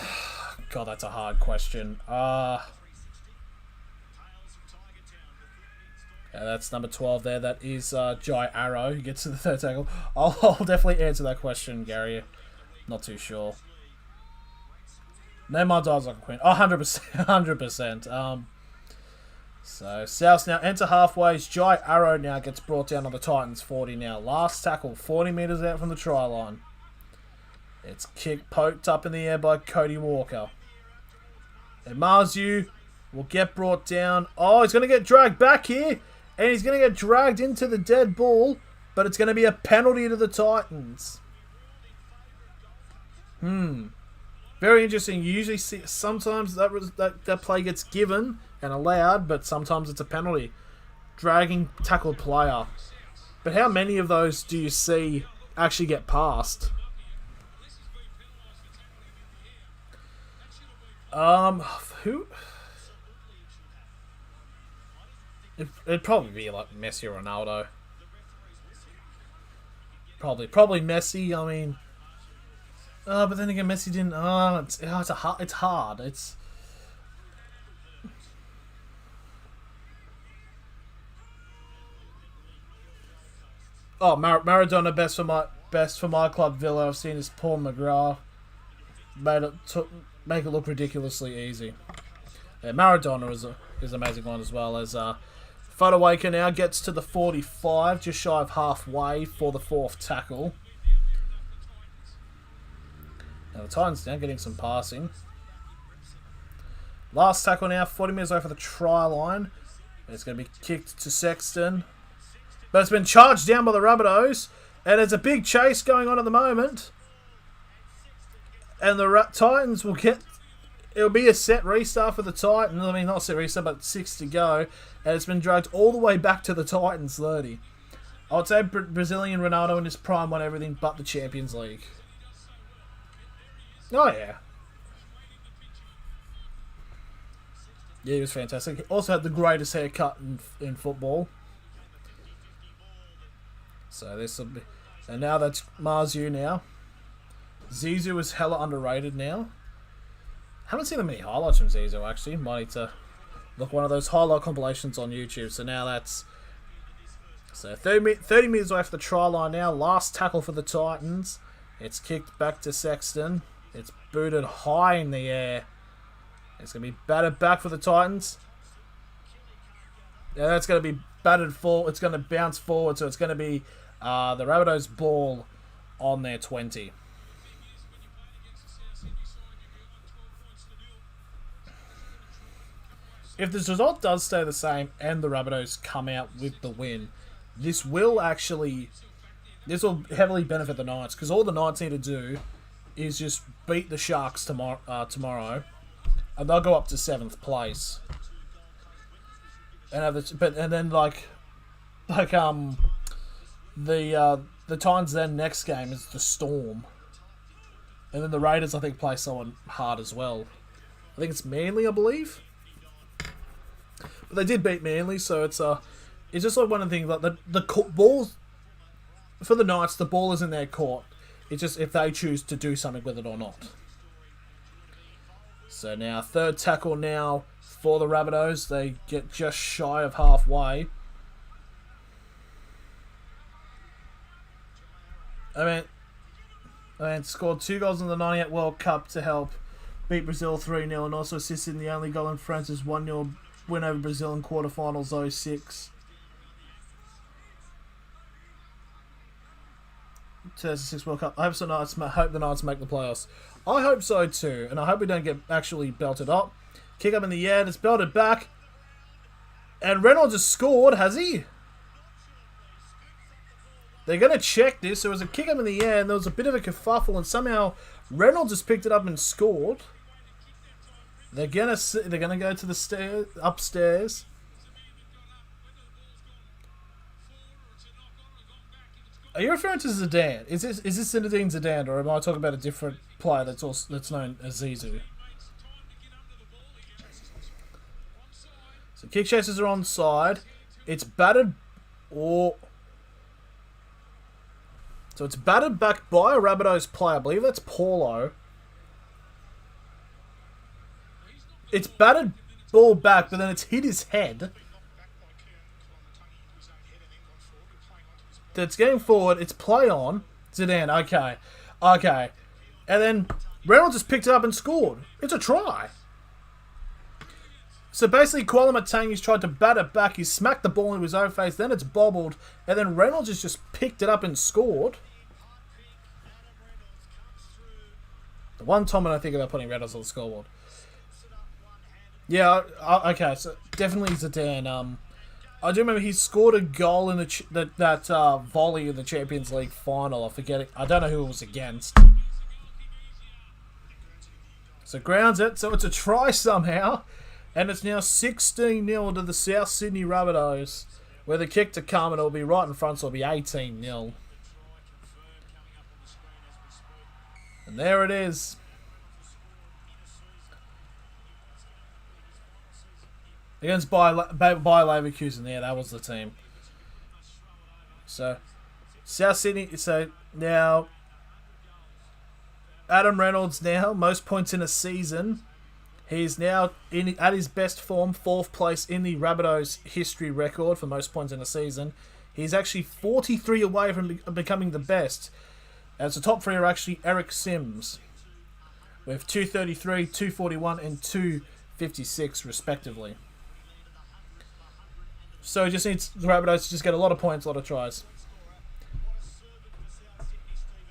Speaker 2: that's a hard question. Yeah, that's number 12 there. That is Jai Arrow, who gets to the third tackle. I'll definitely answer that question, Gary. Not too sure. Neymar dives like a queen. Oh, 100%. 100%. So, South now enter halfways. Jai Arrow now gets brought down on the Titans 40 now. Last tackle, 40 metres out from the try line. It's kicked, poked up in the air by Cody Walker. And Marzu will get brought down. Oh, he's going to get dragged back here. And he's going to get dragged into the dead ball. But it's going to be a penalty to the Titans. Very interesting. You usually see sometimes that play gets given and allowed, but sometimes it's a penalty. Dragging tackled player. But how many of those do you see actually get passed? Who? It'd probably be like Messi or Ronaldo. Probably Messi. I mean, but then again, Messi didn't. It's hard. It's. Oh, Maradona best for my club Villa. I've seen is Paul McGrath. Make it look ridiculously easy. Yeah, Maradona is an amazing one as well. As Fodawaker now gets to the 45, just shy of halfway for the fourth tackle. Now the Titans now getting some passing. Last tackle now, 40 metres away for the try line. It's going to be kicked to Sexton. But it's been charged down by the Rabbitohs. And there's a big chase going on at the moment. And the Titans will get... It'll be a set restart for the Titans. I mean, not a set restart, but 6 to go. And it's been dragged all the way back to the Titans 30. I would say Brazilian Ronaldo in his prime won everything but the Champions League. Oh, yeah. Yeah, he was fantastic. He also had the greatest haircut in football. So this will be... And now that's Marzu now. Zizou is hella underrated now. Haven't seen that many highlights from Zizou, actually. Might need to look one of those highlight compilations on YouTube. So now that's... So 30 metres away from the try line now. Last tackle for the Titans. It's kicked back to Sexton. It's booted high in the air. It's going to be batted back for the Titans. Yeah, that's going to be batted forward. It's going to bounce forward. So it's going to be the Rabbitohs ball on their 20. If this result does stay the same and the Rabbitohs come out with the win, this will heavily benefit the Knights, because all the Knights need to do is just beat the Sharks tomorrow, and they'll go up to 7th place. And then the Titans then next game is the Storm, and then the Raiders I think play someone hard as well. I think it's Manly, I believe. But they did beat Manly, so it's just like one of the things, like the balls for the Knights, the ball is in their court. It's just if they choose to do something with it or not. So now third tackle now for the Rabbitohs. They get just shy of halfway. Scored 2 goals in the 98 World Cup to help beat Brazil 3-0 and also assisted in the only goal in France's 1-0 win over Brazil in quarterfinals 06. 2006 World Cup. I hope the Knights make the playoffs. I hope so too, and I hope we don't get actually belted up. Kick up in the air, it's belted back. And Reynolds has scored, has he? They're going to check this. There was a kick up in the air and there was a bit of a kerfuffle and somehow Reynolds has picked it up and scored. They're gonna go to the upstairs. Are you referring to Zidane? Is this Zinedine Zidane, or am I talking about a different player that's known as Zizou? So kick chasers are on side. It's battered So it's battered back by a Rabbitohs player. I believe that's Paulo. It's battered ball back, but then it's hit his head. That's getting forward. It's play on. Zidane. Okay. And then Reynolds just picked it up and scored. It's a try. So basically, Kuala Matangi's tried to bat it back. He smacked the ball into his own face. Then it's bobbled. And then Reynolds has just picked it up and scored. The one time I don't think about putting Reynolds on the scoreboard. Yeah, okay, so definitely Zidane. I do remember he scored a goal in that volley in the Champions League final. I don't know who it was against. So grounds it, so it's a try somehow. And it's now 16-0 to the South Sydney Rabbitohs. Where the kick to come and it'll be right in front, so it'll be 18-0. And there it is. Against Bayer Leverkusen, yeah, that was the team. So, South Sydney, so now, Adam Reynolds now, most points in a season. He's now at his best form, 4th place in the Rabbitohs history record for most points in a season. He's actually 43 away from becoming the best. As the top 3 are actually Eric Sims, with 233, 241, and 256 respectively. So he just needs the Rabbitohs to just get a lot of points, a lot of tries.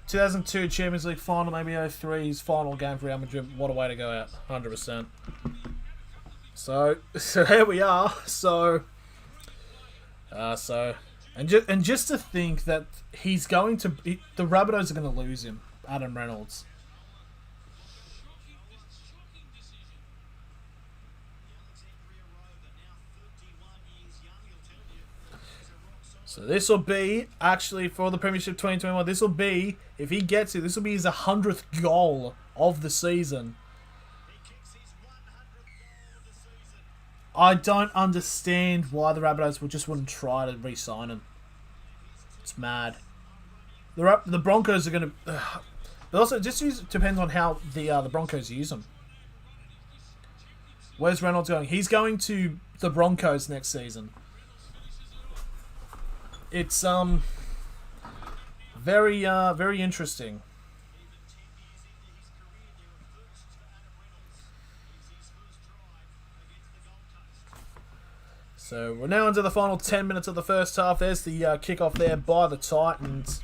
Speaker 2: 2002 Champions League final, maybe 03's final game for Real Madrid. What a way to go out, 100%. So here we are. And just to think that the Rabbitohs are going to lose him, Adam Reynolds. So this will be, actually, for the Premiership 2021, this will be, if he gets it, this will be his 100th goal of the season. I don't understand why the Rabbitohs wouldn't try to re-sign him. It's mad. The Broncos are going to... But also, it just depends on how the Broncos use him. Where's Reynolds going? He's going to the Broncos next season. It's very interesting. So we're now into the final 10 minutes of the first half. There's the kickoff there by the Titans.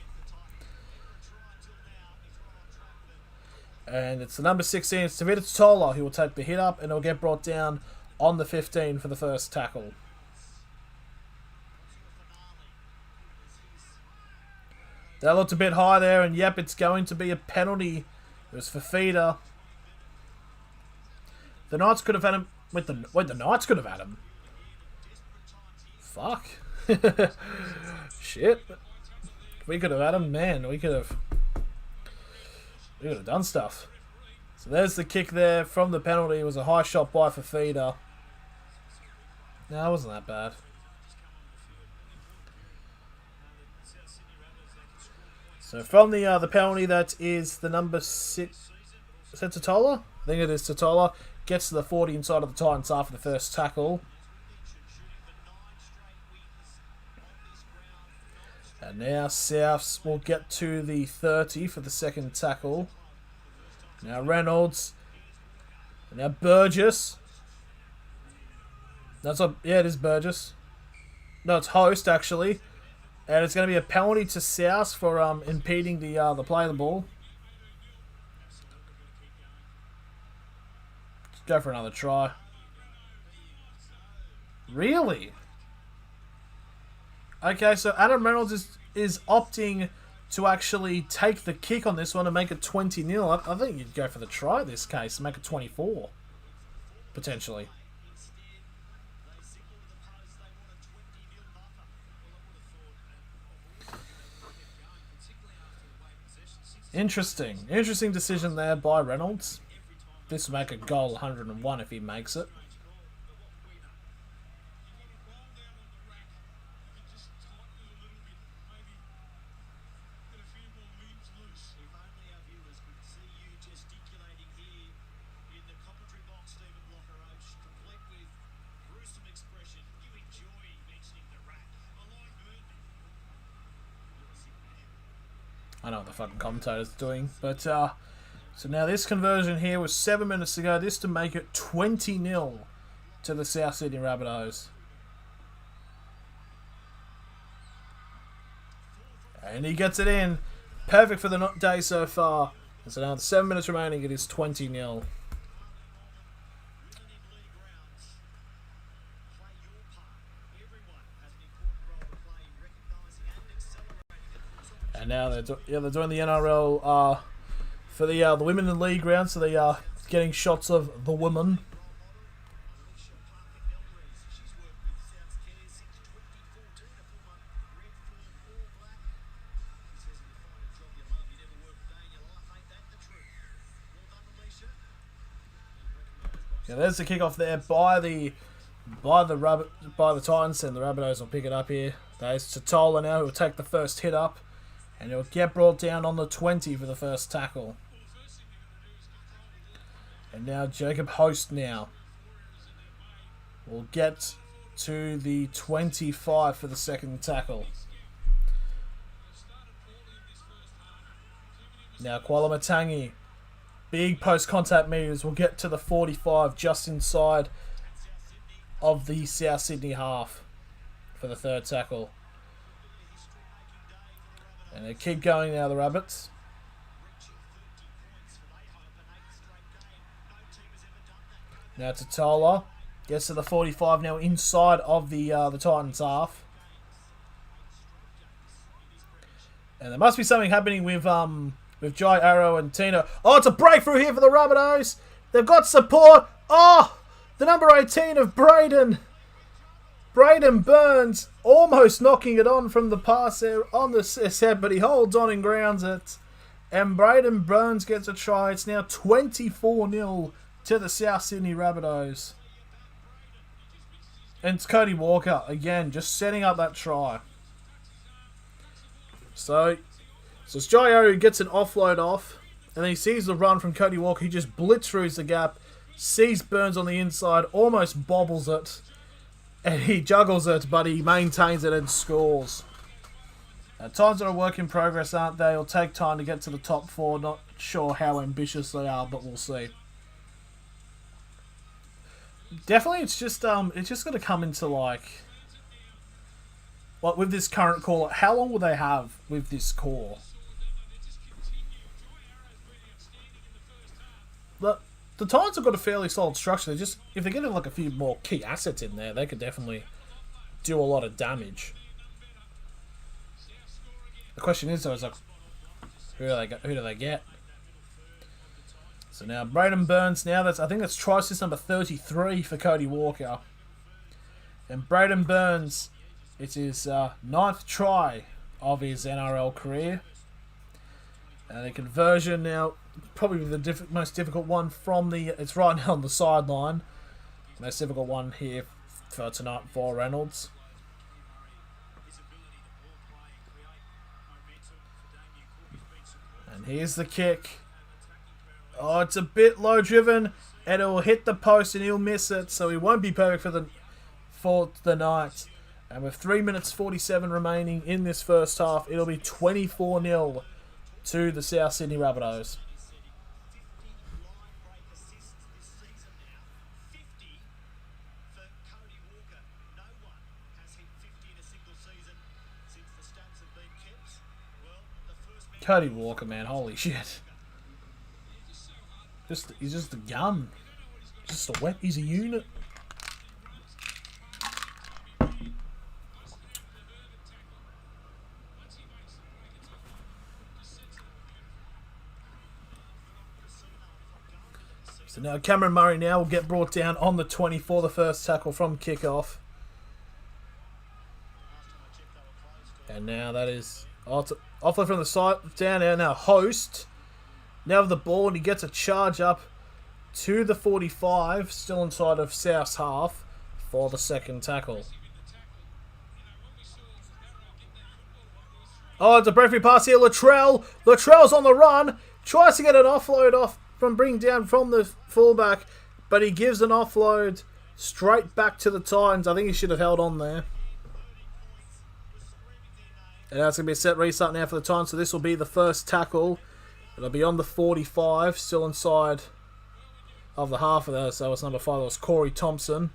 Speaker 2: And it's the number 16, it's Tavita Totola, who will take the hit up and it'll get brought down on the 15 for the first tackle. That looked a bit high there, and yep, it's going to be a penalty. It was for Feeder. The Knights could have had him. The Knights could have had him. Fuck. Shit. We could have had him, man. We could have done stuff. So there's the kick there from the penalty. It was a high shot by for Feeder. No, it wasn't that bad. So from the penalty, that is the number 6. Is that Totola? I think it is Totola. Gets to the 40 inside of the Titans after the first tackle. And now Souths will get to the 30 for the second tackle. Now Reynolds. And now Burgess. That's a, yeah, it is Burgess. No, it's Host actually. And it's going to be a penalty to South for impeding the play of the ball. Let's go for another try. Really? Okay, so Adam Reynolds is opting to actually take the kick on this one and make it 20-0. I think you'd go for the try in this case and make it 24. Potentially. Interesting. Interesting decision there by Reynolds. This will make a goal 101 if he makes it. I know what the fucking commentator's doing, but so now this conversion here was 7 minutes to go. This to make it 20-0 to the South Sydney Rabbitohs. And he gets it in. Perfect for the day so far. And so now with 7 minutes remaining, it is 20-0. And now they're doing the NRL for the women in league round, so they are getting shots of the women. Yeah, there's the kickoff there by the Titans, and the Rabbitohs will pick it up here. There's Totola now, who will take the first hit up. And it'll get brought down on the 20 for the first tackle. And now Jacob Host now will get to the 25 for the second tackle. Now Kuala Matangi, big post-contact meters, will get to the 45 just inside of the South Sydney half for the third tackle. And they keep going now, the Rabbits. Now Totola gets to the 45 now inside of the Titans half. And there must be something happening with Jai Arrow and Tina. Oh, it's a breakthrough here for the Rabbitohs. They've got support. Oh, the number 18 of Braden Burns almost knocking it on from the pass there on the set, but he holds on and grounds it. And Braden Burns gets a try. It's now 24-0 to the South Sydney Rabbitohs. And it's Cody Walker, again, just setting up that try. So it's Jai Arrow who gets an offload off, and then he sees the run from Cody Walker. He just blitzes the gap, sees Burns on the inside, almost bobbles it. And he juggles it, but he maintains it and scores. Times are a work in progress, aren't they? It'll take time to get to the top four. Not sure how ambitious they are, but we'll see. Definitely, it's just going to come into like with this current core. How long will they have with this core? The Titans have got a fairly solid structure. They just, if they get like a few more key assets in there, they could definitely do a lot of damage. The question is though, is like, who do they get? So now Braden Burns. Now I think that's try assist number 33 for Cody Walker. And Braden Burns, it's his 9th try of his NRL career. And the conversion now, probably the most difficult one from the... It's right now on the sideline. Most difficult one here for tonight for Reynolds. And here's the kick. Oh, it's a bit low driven, and it will hit the post and he'll miss it, so he won't be perfect for the night. And with 3 minutes 47 remaining in this first half, it'll be 24-0 to the South Sydney Rabbitohs. Cody Walker, man, holy shit. He's just a gun. He's a unit. So now Cameron Murray now will get brought down on the 20 for the first tackle from kickoff. And now that is offload from the side down there. Now Host. Now with the ball, and he gets a charge up to the 45, still inside of South's half for the second tackle. Oh, it's a breakthrough pass here. Latrell's on the run. Tries to get an offload off from bring down from the fullback, but he gives an offload straight back to the Titans. I think he should have held on there. And that's going to be a set restart now for the Titans. So this will be the first tackle. It'll be on the 45, still inside of the half of that. So it's number 5. That was Corey Thompson.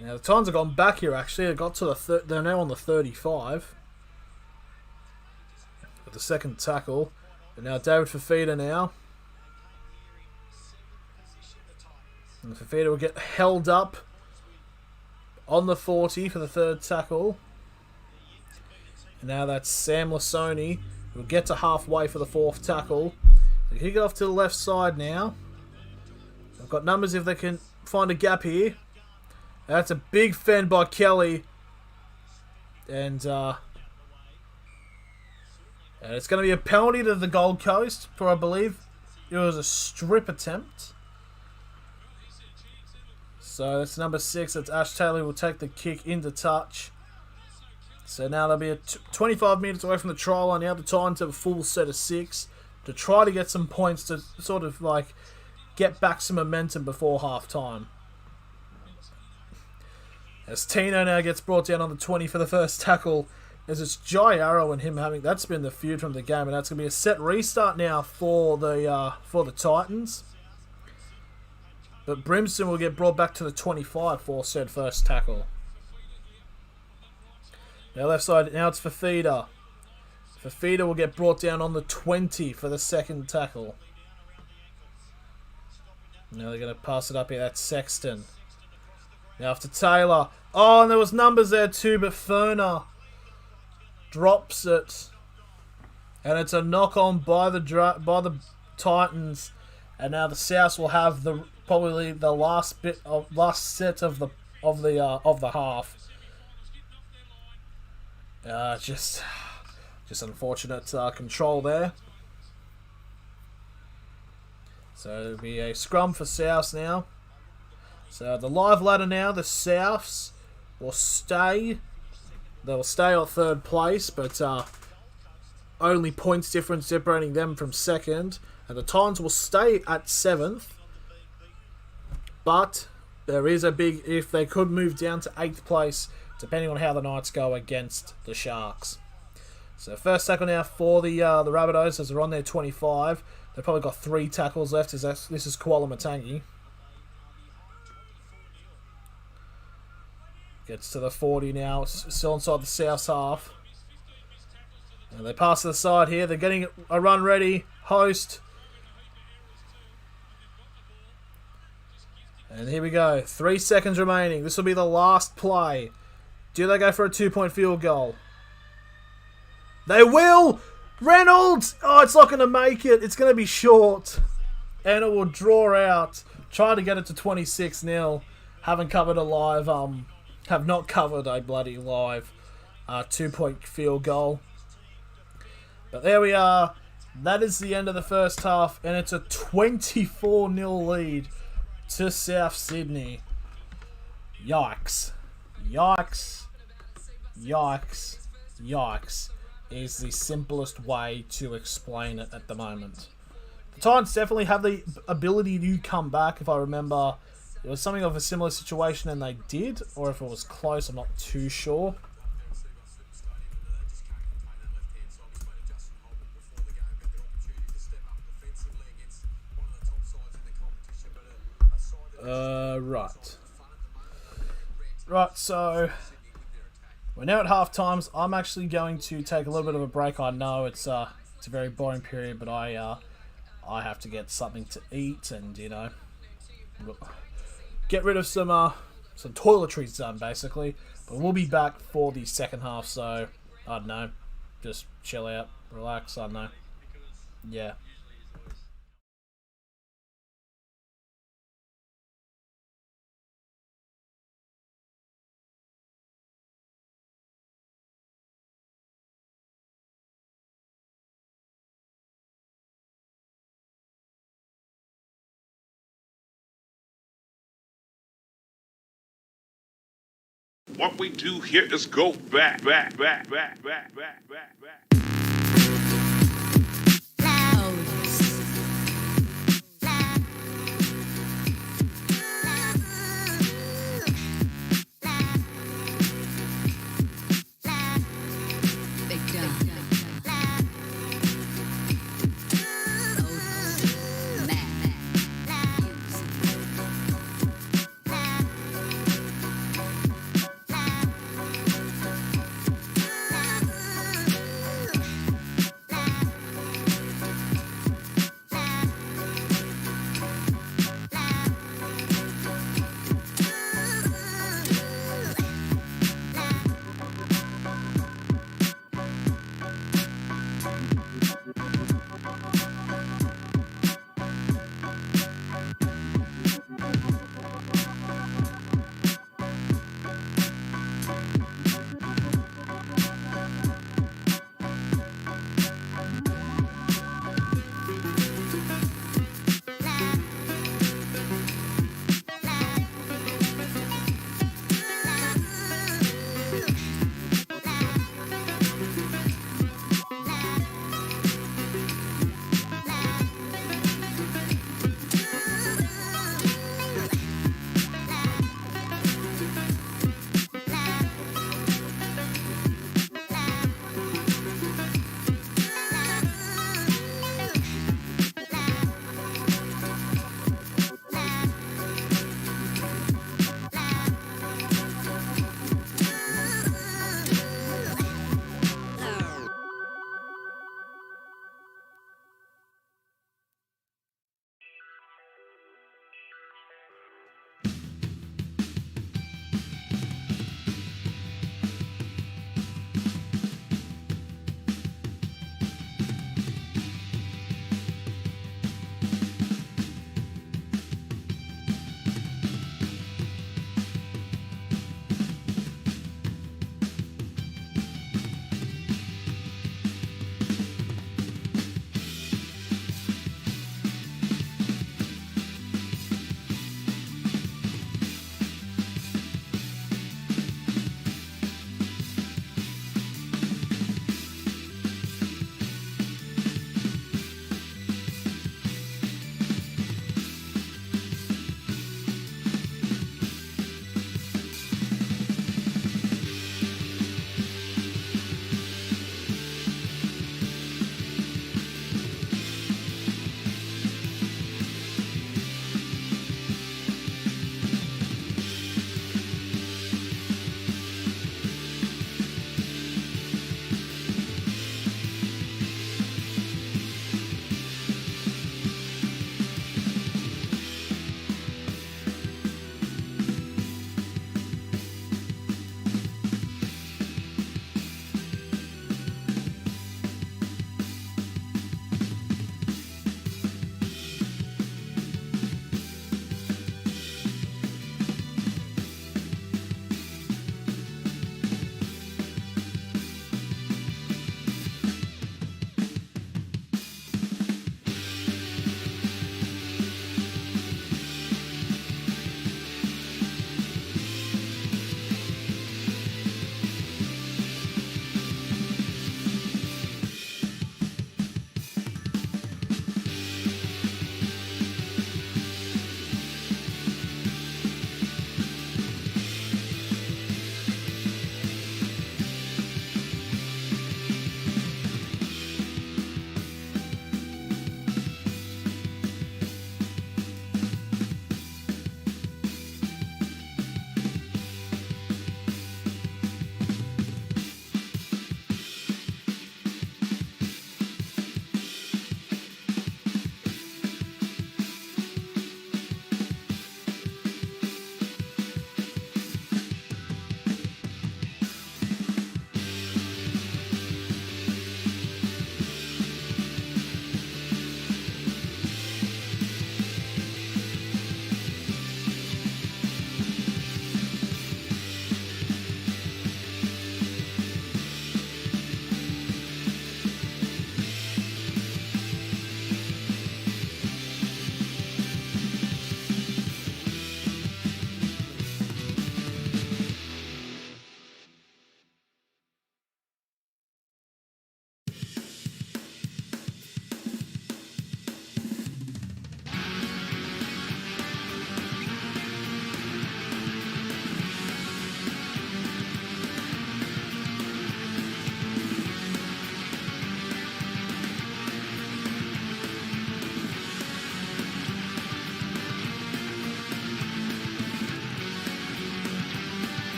Speaker 2: Now the Titans have gone back here. Actually, they got to the they're now on the 35 with the second tackle. And now David Fafita now. And Fafita will get held up on the 40 for the third tackle. And now that's Sam Lasoni. We'll get to halfway for the fourth tackle. They kick it off to the left side now. I've got numbers if they can find a gap here. That's a big fend by Kelly. And it's going to be a penalty to the Gold Coast for, I believe, it was a strip attempt. So that's number 6. That's Ash Taylor will take the kick into touch. So now they'll be 25 minutes away from the try line. Now the Titans have a full set of 6 to try to get some points to sort of like get back some momentum before half time. As Tino now gets brought down on the 20 for the first tackle. As it's Jai Arrow and him having, that's been the feud from the game, and that's going to be a set restart now for the Titans. But Brimson will get brought back to the 25 for said first tackle. Now left side, now it's Fafita. Fafita will get brought down on the 20 for the second tackle. Now they're going to pass it up here, that's Sexton. Now after Taylor. Oh, and there was numbers there too, but Ferner drops it. And it's a knock on by the Titans. And now the Souths will have probably the last set of the half. Just unfortunate control there. So it'll be a scrum for Souths now. So the live ladder now, the Souths will stay. They'll stay on third place, but only points difference separating them from second. And the Titans will stay at 7th. But there is a big, if they could move down to 8th place, depending on how the Knights go against the Sharks. So first tackle now for the Rabbitohs as they're on their 25. They've probably got 3 tackles left. This is Kuala Matangi. Gets to the 40 now, still inside the South half. And they pass to the side here. They're getting a run ready. Host. And here we go. 3 seconds remaining. This will be the last play. Do they go for a 2-point field goal? They will! Reynolds! Oh, it's not going to make it. It's going to be short. And it will draw out. Try to get it to 26-0. Haven't covered a live... Have not covered a bloody live 2-point field goal. But there we are. That is the end of the first half. And it's a 24-0 lead to South Sydney. Yikes. Yikes. Yikes. Yikes is the simplest way to explain it at the moment. The Titans definitely have the ability to come back. If I remember it was something of a similar situation and they did, or if it was close, I'm not too sure. Right, so we're now at half times. I'm actually going to take a little bit of a break. I know it's a very boring period, but I have to get something to eat and, you know, get rid of some toiletries done, basically. But we'll be back for the second half, so I don't know, just chill out, relax, I don't know. Yeah.
Speaker 3: What we do here is go back.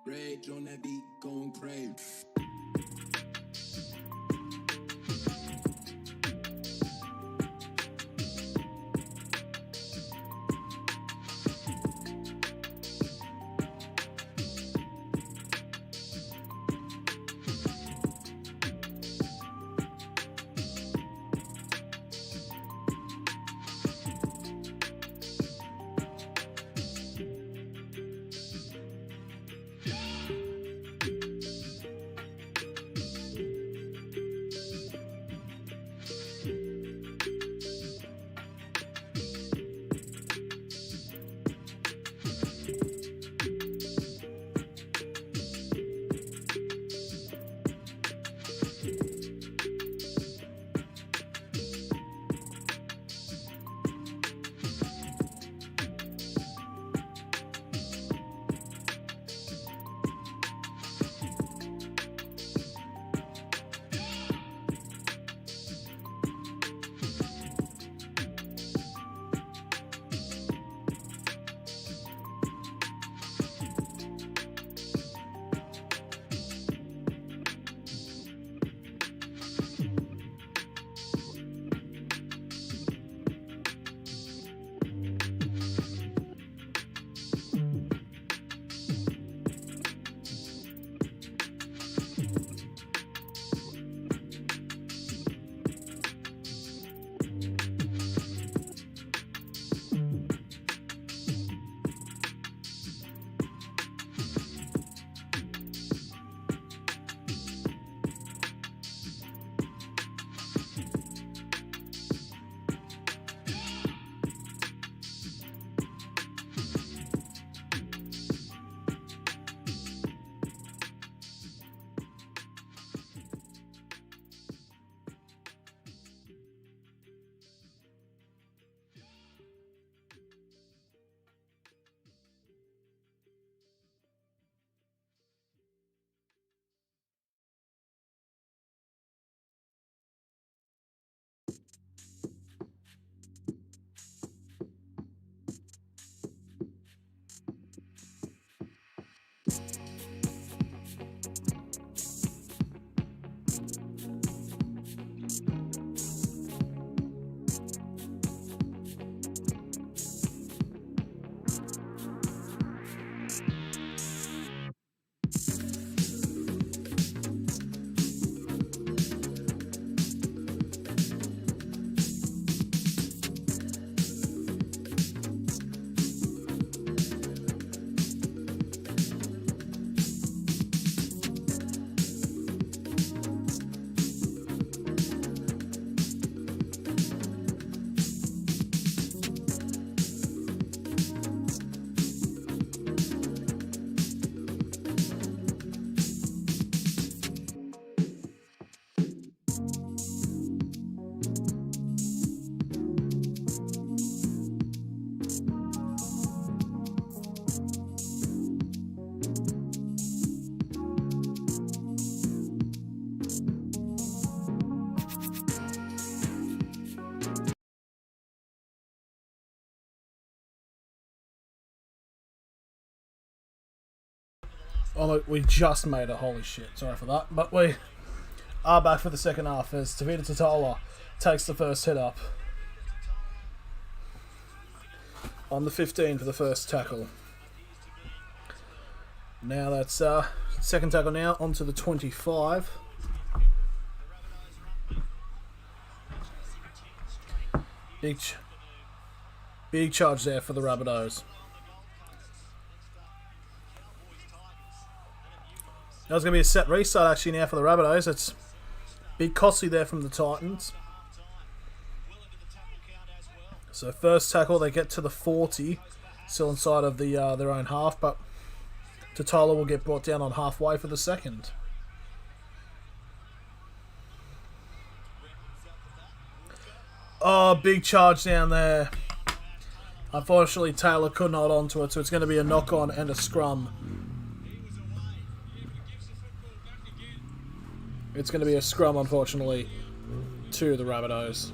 Speaker 1: Rage on that beat, going crazy.
Speaker 2: Oh, look, we just made it. Holy shit. Sorry for that. But we are back for the second half as Tavita Tatala takes the first hit up on the 15 for the first tackle. Now that's second tackle now onto the 25. Big charge there for the Rabbitohs. That was going to be a set restart actually now for the Rabbitohs. It's big costly there from the Titans. So first tackle, they get to the 40, still inside of the their own half, but Tatala will get brought down on halfway for the second. Oh, big charge down there. Unfortunately, Taylor couldn't hold on to it, so it's going to be a knock-on and a scrum. It's going to be a scrum, unfortunately, to the Rabbitohs.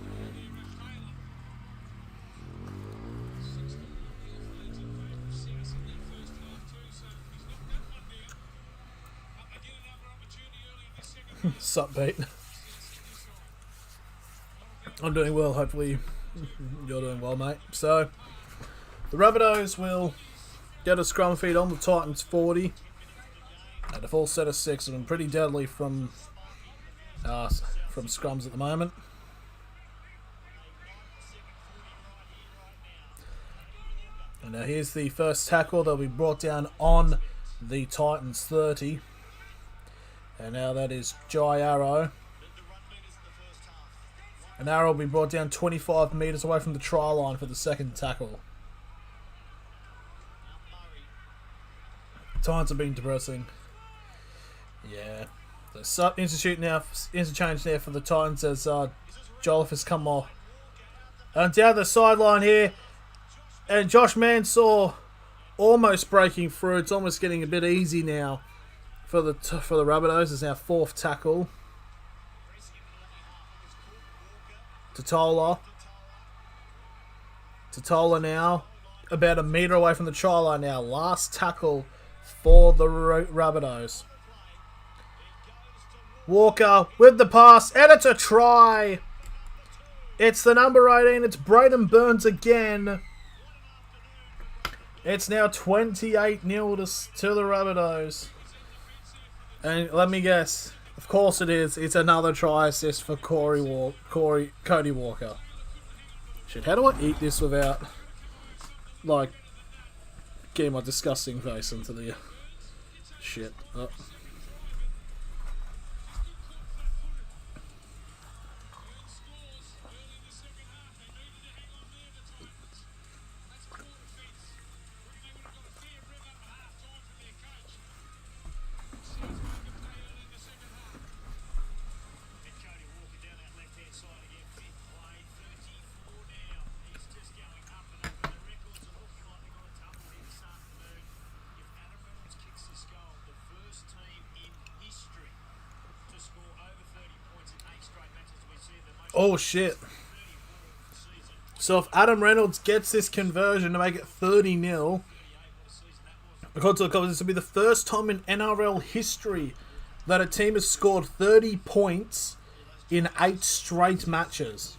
Speaker 2: Sup, Pete? I'm doing well. Hopefully, you're doing well, mate. So, the Rabbitohs will get a scrum feed on the Titans 40. And a full set of 6 of them. Pretty deadly from scrums at the moment. And now here's the first tackle. They'll be brought down on the Titans 30. And now that is Jai Arrow. And Arrow will be brought down 25 metres away from the try line for the second tackle. Titans have been depressing. Yeah. So interchange there for the Titans as Jolliffe has come off. And down the sideline here. And Josh Mansour almost breaking through. It's almost getting a bit easy now for the Rabbitohs. It's our fourth tackle. Totola now. About a metre away from the try line now. Last tackle for the Rabbitohs. Walker with the pass. And it's a try. It's the number 18. It's Braden Burns again. It's now 28-0 to the Rabbitohs. And let me guess. Of course it is. It's another try assist for Cody Walker. Shit, how do I eat this without, like, getting my disgusting face into the shit? Oh. Oh shit. So if Adam Reynolds gets this conversion to make it 30-0, according to the comments, this will be the first time in NRL history that a team has scored 30 points in 8 straight matches.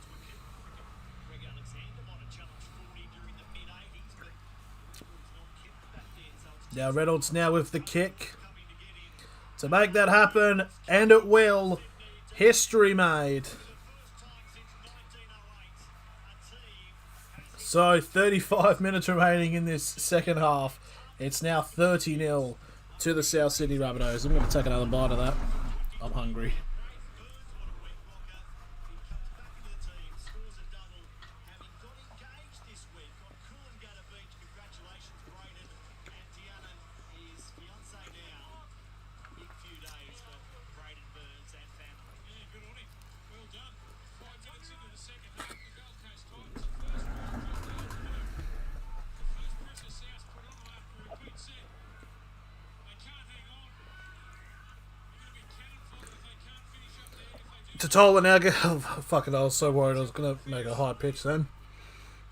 Speaker 2: Now Reynolds now with the kick to make that happen, and it will. History made. So, 35 minutes remaining in this second half. It's now 30-0 to the South Sydney Rabbitohs. I'm going to take another bite of that. I'm hungry. Totola now get... Oh, fucking, I was so worried I was going to make a high pitch then.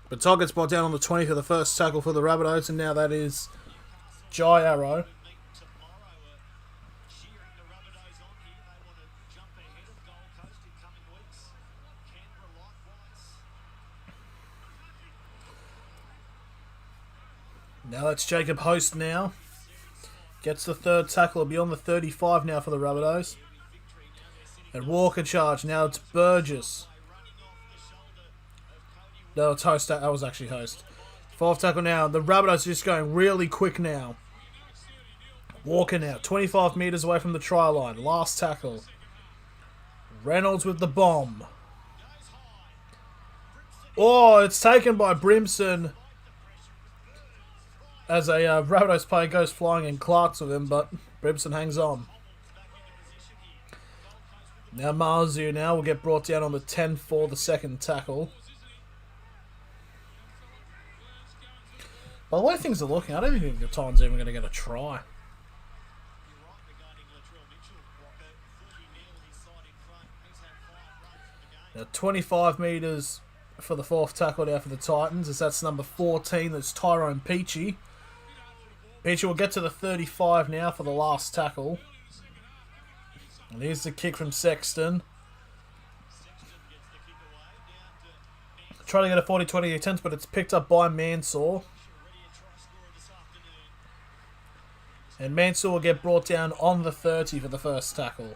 Speaker 2: But Todd gets brought down on the 20 for the first tackle for the Rabbitohs, and now that is Jai Arrow. Now that's Jacob Host now. Gets the third tackle beyond the 35 now for the Rabbitohs. And Walker charge. Now it's Burgess. No, it's Host. That was actually Host. Fourth tackle now. The Rabbitohs are just going really quick now. Walker now. 25 metres away from the try line. Last tackle. Reynolds with the bomb. Oh, it's taken by Brimson. As a Rabbitohs player goes flying and Clark's with him, but Brimson hangs on. Now Marzu now will get brought down on the 10 for the second tackle. By the way things are looking, I don't think the Titans are even going to get a try. Now 25 metres for the fourth tackle now for the Titans, as that's number 14, that's Tyrone Peachy. Peachy will get to the 35 now for the last tackle. And here's the kick from Sexton. Trying to get a 40-20 attempt, but it's picked up by Mansour. And Mansour will get brought down on the 30 for the first tackle.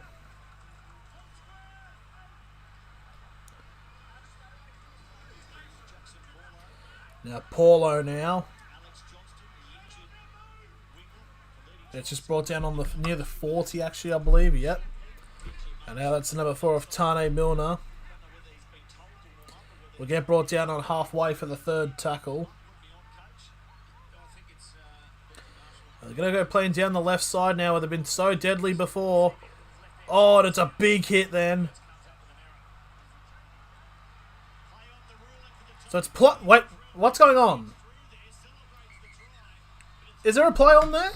Speaker 2: Now Paulo now. It's just brought down on the near the 40 actually, I believe. Yep. And now that's number 4 of Tane Milner. We'll get brought down on halfway for the third tackle. They're going to go playing down the left side now where they've been so deadly before. Oh, and it's a big hit then. So it's wait, what's going on? Is there a play on there?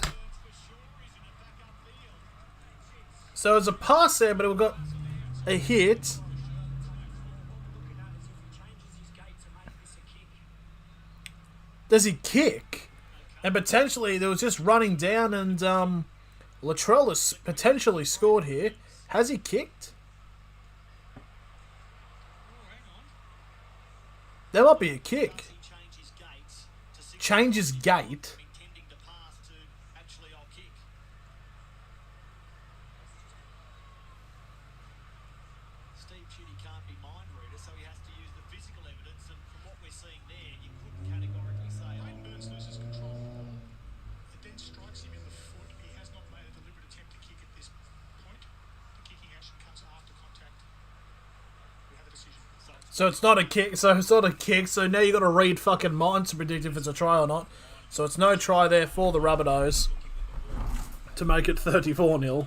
Speaker 2: So there's a pass there, but we've got a hit. Does he kick? And potentially there was just running down and Latrell has potentially scored here. Has he kicked? There might be a kick. Changes gate. So it's not a kick. So it's not a kick. So now you got to read fucking minds to predict if it's a try or not. So it's no try there for the Rabbitohs to make it 34-0.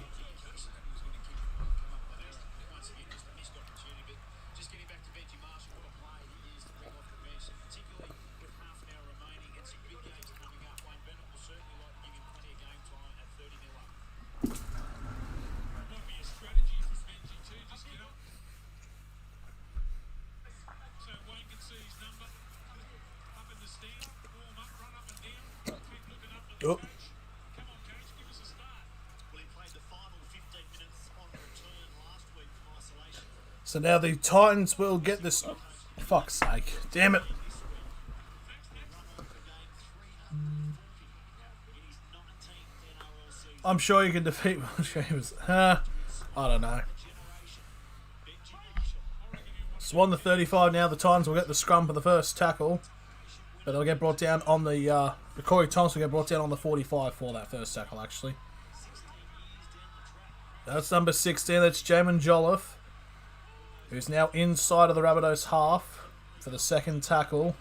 Speaker 2: Oh. So now the Titans will get this. Oh, fuck's sake. Damn it. I'm sure you can defeat. I don't know. So on the 35 now, the Titans will get the scrum for the first tackle. But they'll get brought down on the Corey Thompson will get brought down on the 45 for that first tackle, actually. That's number 16. That's Jamin Jolliffe, who's now inside of the Rabbitohs half for the second tackle.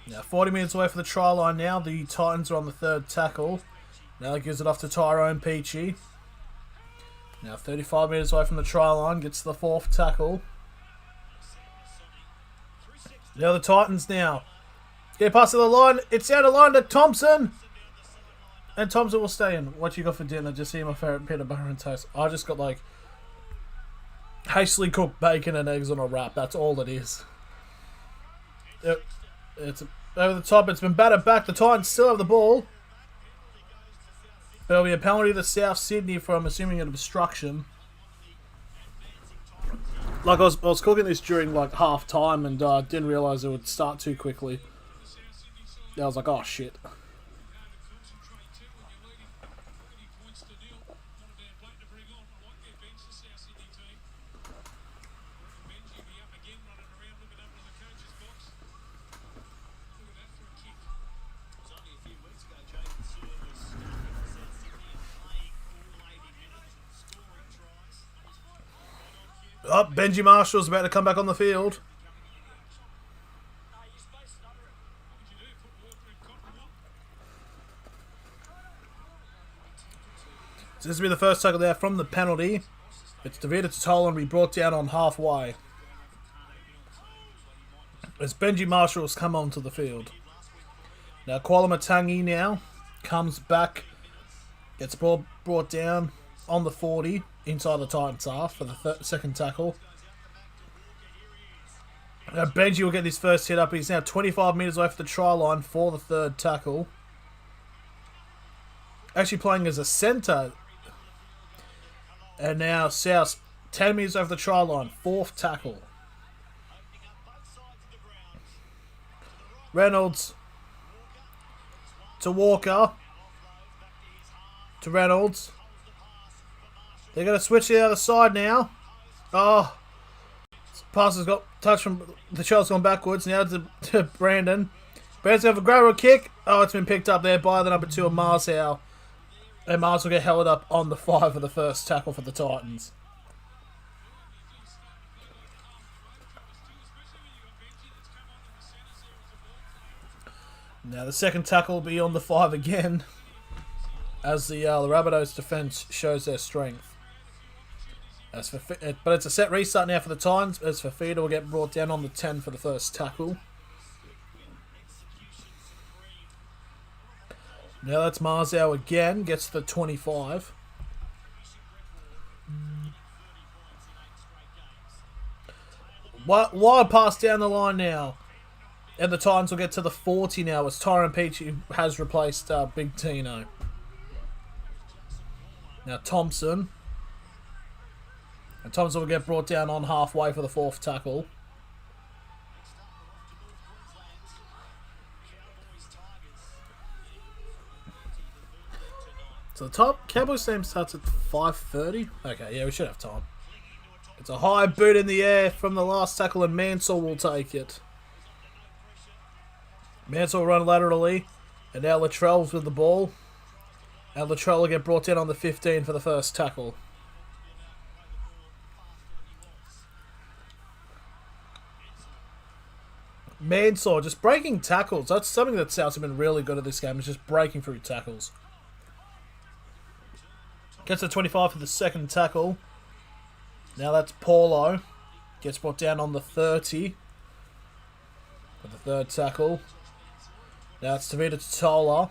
Speaker 2: Now 40 minutes away from the try line now. The Titans are on the third tackle. Now he gives it off to Tyrone Peachey. Now 35 minutes away from the try line. Gets the fourth tackle. Now the Titans now. Get past the line. It's down the line to Thompson. And Thompson will stay in. What you got for dinner? Just see my favourite peanut butter and toast. I just got like hastily cooked bacon and eggs on a wrap. That's all it is. It's over the top. It's been batted back. The Titans still have the ball. There'll be a penalty to South Sydney for, I'm assuming, an obstruction. Like I was cooking this during like half time and didn't realise it would start too quickly. I was like, oh shit. Oh, Benji Marshall's about to come back on the field. So this will be the first tackle there from the penalty. It's Davida Totola and be brought down on halfway. As Benji Marshall's come onto the field. Now Kuala Matangi now comes back. Gets brought down on the 40. Inside the Titans half for the second tackle. Now Benji will get his first hit up. He's now 25 metres away from the try line for the third tackle. actually playing as a centre. And now South 10 metres over the try line. 4th tackle. Reynolds to Walker. To Reynolds. They're going to switch to the other side now. Oh. Pass has got touch from the shot's gone backwards. Now to Brandon. Brandon's going to grab a kick. Oh, it's been picked up there by the number 2 of Marshow. And Mars will get held up on the 5 for the first tackle for the Titans. Now the second tackle will be on the 5 again, as the Rabbitohs defence shows their strength. But it's a set restart now for the Titans, as Fafita will get brought down on the 10 for the first tackle. Now that's Marzau again, gets to the 25. Wide pass down the line now. And the Titans will get to the 40 now as Tyron Peachy has replaced Big Tino. Now Thompson. And Thompson will get brought down on halfway for the 4th tackle. So the top Cowboys game starts at 5:30. Okay, yeah, we should have time. It's a high boot in the air from the last tackle, and Mansell will take it. Mansell will run laterally, and now Latrell's with the ball. And Latrell will get brought down on the 15 for the first tackle. Mansell just breaking tackles. That's something that Souths have been really good at this game, is just breaking through tackles. Gets to 25 for the second tackle. Now that's Paulo. Gets brought down on the 30 for the third tackle. Now it's Tavita Totola.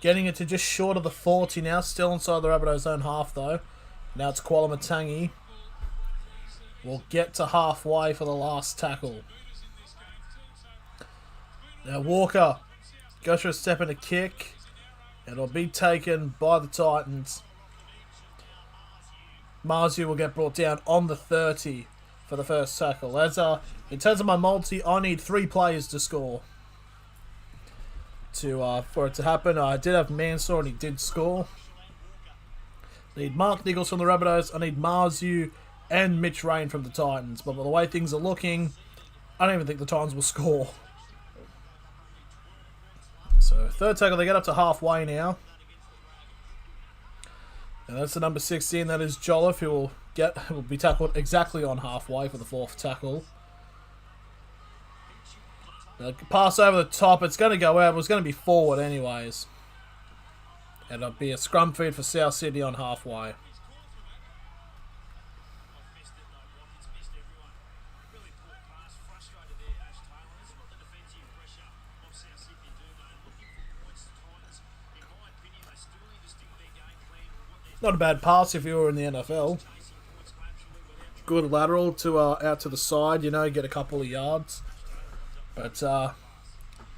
Speaker 2: Getting it to just short of the 40 now. Still inside the Rabbitohs' own half though. Now it's Kuala Matangi. We'll get to halfway for the last tackle. Now Walker goes for a step and a kick. It'll be taken by the Titans. Marzu will get brought down on the 30 for the first tackle. As in terms of my multi, I need 3 players to score for it to happen. I did have Mansour and he did score. I need Mark Nichols from the Rabbitohs. I need Marzu and Mitch Rain from the Titans. But by the way things are looking, I don't even think the Titans will score. So third tackle, they get up to halfway now. And that's the number 16, that is Jolliffe, who will be tackled exactly on halfway for the 4th tackle. Pass over the top, it's going to go out, but it's going to be forward anyways. And it'll be a scrum feed for South Sydney on halfway. Not a bad pass if you were in the NFL. Good lateral to out to the side, you know, get a couple of yards. But not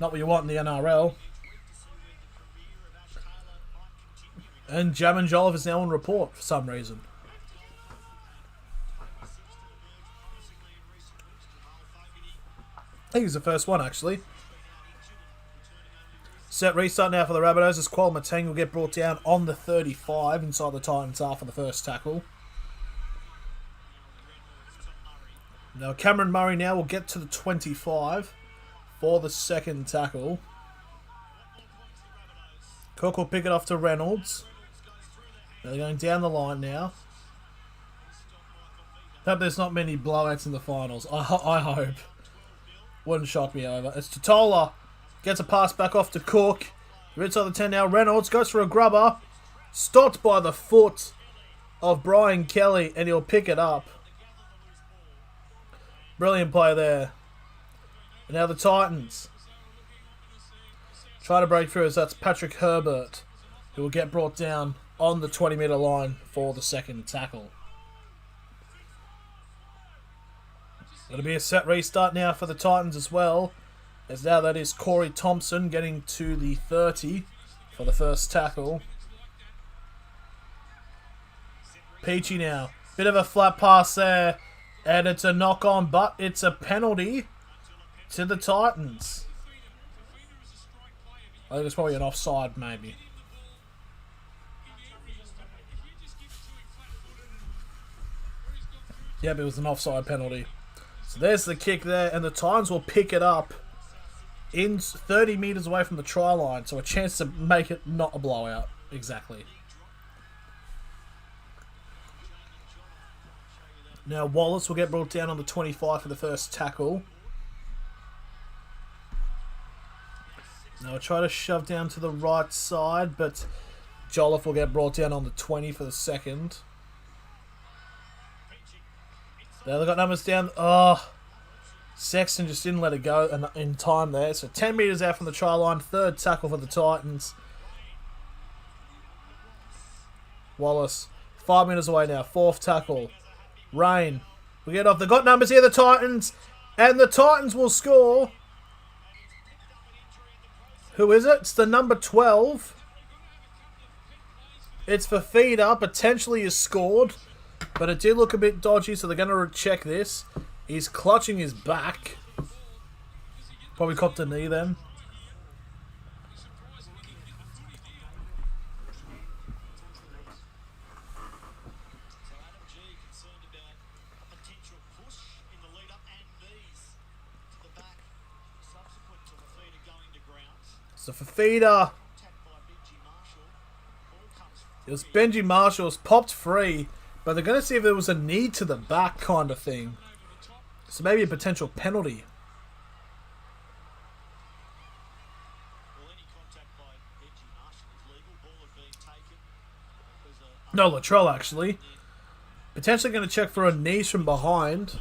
Speaker 2: what you want in the NRL. And Jamin Jolliffe is now on report for some reason. I think he's the first one actually. Set restart now for the Rabbitohs as Kuala Matang will get brought down on the 35 inside the Titans half for the first tackle. Now Cameron Murray now will get to the 25 for the second tackle. Cook will pick it off to Reynolds. They're going down the line now. Hope there's not many blowouts in the finals. I hope. Wouldn't shock me over. It's Totola. Gets a pass back off to Cook. You're inside the 10 now. Reynolds goes for a grubber. Stopped by the foot of Brian Kelly, and he'll pick it up. Brilliant play there. And now the Titans try to break through as that's Patrick Herbert, who will get brought down on the 20-metre line for the second tackle. It'll be a set restart now for the Titans as well. As now that is Corey Thompson getting to the 30 for the first tackle. Peachy now. Bit of a flat pass there. And it's a knock on, but it's a penalty to the Titans. I think it's probably an offside, maybe. Yep, it was an offside penalty. So there's the kick there, and the Titans will pick it up in 30 metres away from the try line. So a chance to make it not a blowout. Exactly. Now Wallace will get brought down on the 25 for the first tackle. Now I'll try to shove down to the right side, but Jolliffe will get brought down on the 20 for the second. Now they've got numbers down. Oh, Sexton just didn't let it go in time there. So 10 metres out from the try line. Third tackle for the Titans. Wallace, 5 metres away now. Fourth tackle. Rain. We get off. They've got numbers here, the Titans. And the Titans will score. Who is it? It's the number 12. It's Fafita. Potentially is scored. But it did look a bit dodgy, so they're going to check this. He's clutching his back. Probably copped a knee then. So Fafita. It was Benji Marshall. It was popped free. But they're going to see if there was a knee to the back kind of thing. So maybe a potential penalty. No, Latrell actually. Potentially going to check for a knee from behind.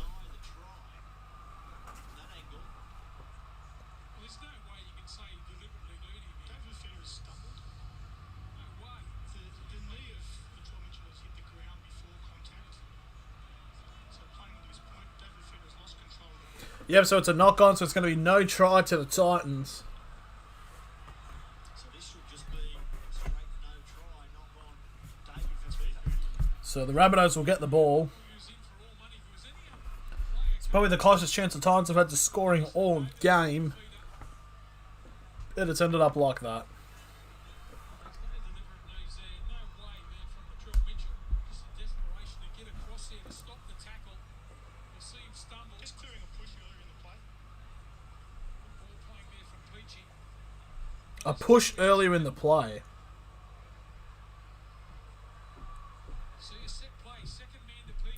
Speaker 2: Yep, so it's a knock-on, so it's going to be no try to the Titans. So the Rabbitohs will get the ball. It's probably the closest chance the Titans have had to scoring all game. And it's ended up like that. A push earlier in the play.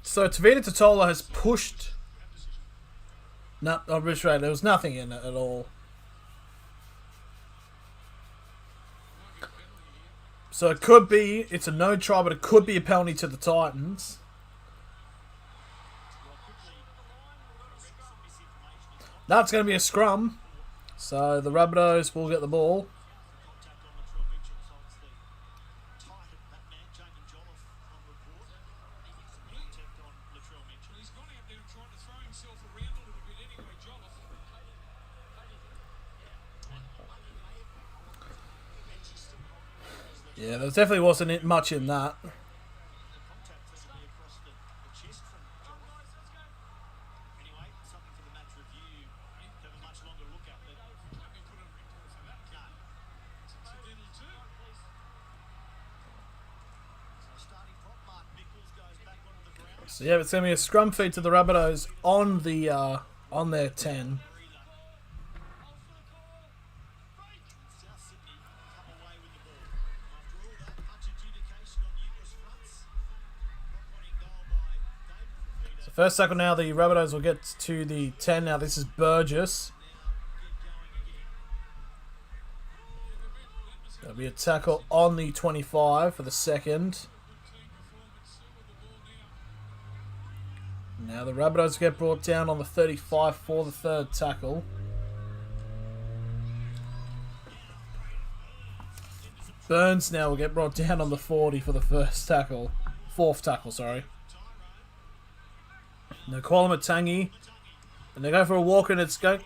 Speaker 2: So Tavita Totola has pushed. No, on Rich Ray, there was nothing in it at all. So it could be, it's a no try, but it could be a penalty to the Titans. That's going to be a scrum. So the Rabbitohs will get the ball. Yeah, there definitely wasn't much in that. So yeah, it's going to be a scrum feed to the Rabbitohs on their 10. So first tackle now, the Rabbitohs will get to the 10. Now this is Burgess. There'll be a tackle on the 25 for the second. Now the Rabbitohs get brought down on the 35 for the third tackle. Burns now will get brought down on the 40 for the first tackle. Fourth tackle, sorry. Now Kuala Matangi. And they go for a walk and it's going...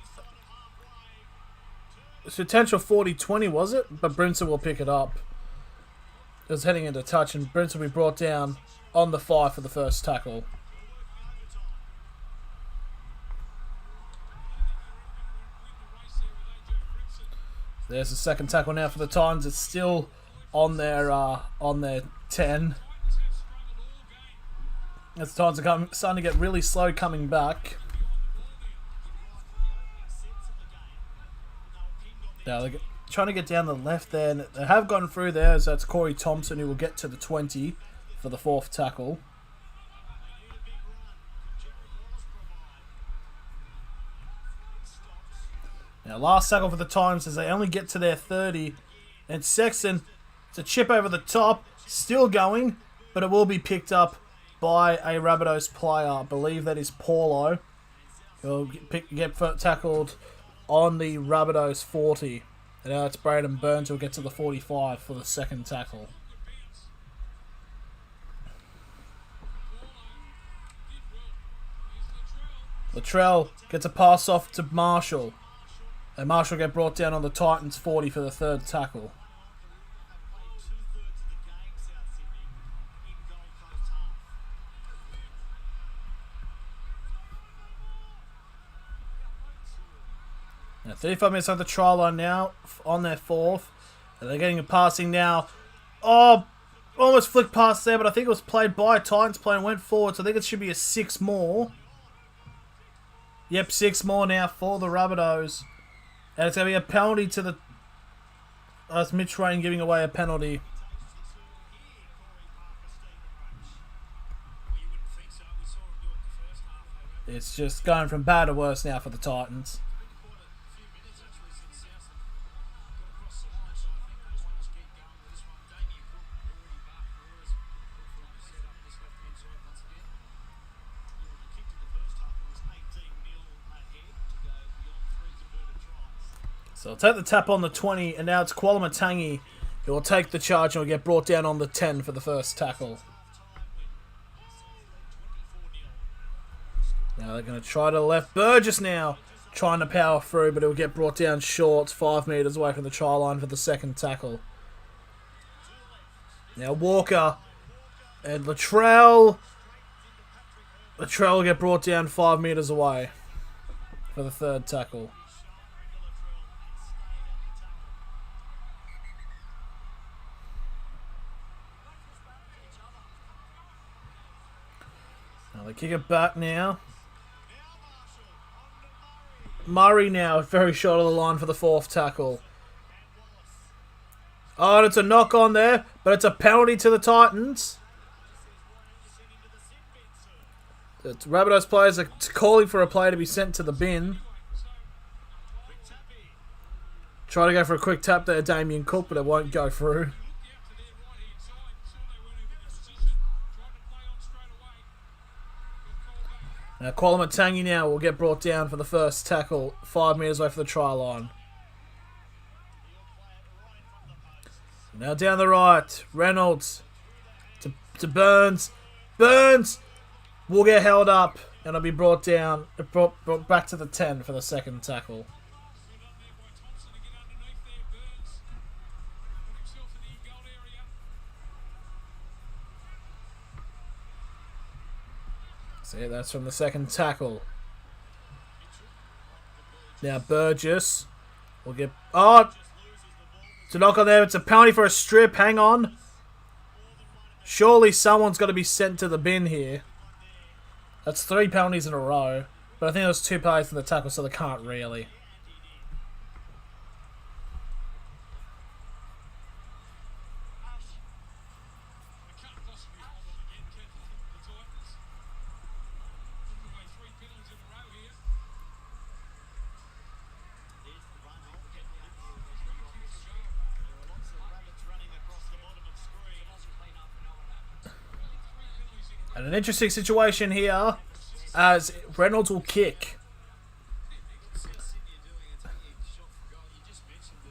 Speaker 2: It's potential 40-20, was it? But Brimson will pick it up. It was heading into touch, and Brimson will be brought down on the 5 for the first tackle. There's the second tackle now for the Titans. It's still on their 10. As the Titans are starting to get really slow coming back. Now they're trying to get down the left there, and they have gone through there. So that's Corey Thompson, who will get to the 20 for the fourth tackle. Now, last tackle for the Titans as they only get to their 30. And Sexton, it's a chip over the top, still going, but it will be picked up by a Rabbitohs player. I believe that is Paulo. He'll get tackled on the Rabbitohs 40. And now it's Braden Burns who'll get to the 45 for the second tackle. Latrell gets a pass off to Marshall. And Marshall get brought down on the Titans 40 for the third tackle. Now 35 minutes on the try line now on their fourth. And they're getting a passing now. Oh, almost flicked past there, but I think it was played by a Titans player and went forward. So I think it should be a 6 more. Yep, 6 more now for the Rabbitohs. And it's going to be a penalty to the... That's Mitch Rain giving away a penalty. It's just going from bad to worse now for the Titans. So I'll take the tap on the 20, and now it's Kwalamatangi who will take the charge and will get brought down on the 10 for the first tackle. Now they're going to try to left. Burgess now trying to power through, but it will get brought down short, 5 metres away from the try line for the second tackle. Now Walker and Latrell. Latrell will get brought down 5 metres away for the third tackle. They kick it back now. Murray now very short of the line for the fourth tackle. Oh, and it's a knock on there, but it's a penalty to the Titans. The Rabbitohs players are calling for a player to be sent to the bin. Try to go for a quick tap there, Damien Cook, but it won't go through. Now Kwalamatangi now will get brought down for the first tackle, 5 metres away from the try line. Now down the right, Reynolds to Burns. Burns will get held up and it'll be brought down, brought back to the 10 for the second tackle. See, that's from the second tackle. Now Burgess will get... Oh! It's a knock on there. It's a penalty for a strip. Hang on. Surely someone's got to be sent to the bin here. That's 3 penalties in a row. But I think it was 2 penalties for the tackle, so they can't really. And an interesting situation here as Reynolds will kick.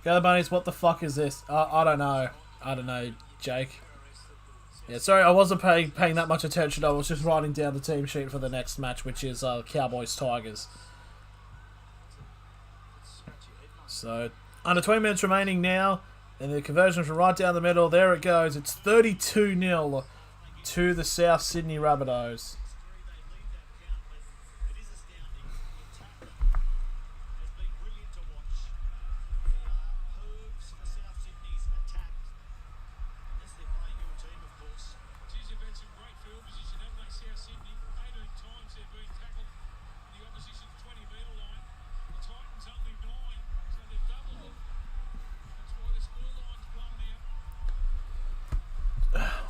Speaker 2: The other bunnies, what the fuck is this? I don't know. I don't know, Jake. Yeah, sorry, I wasn't paying that much attention. I was just writing down the team sheet for the next match, which is Cowboys-Tigers. So, Under 20 minutes remaining now. And the conversion from right down the middle. There it goes. It's 32-0 to the South Sydney Rabbitohs.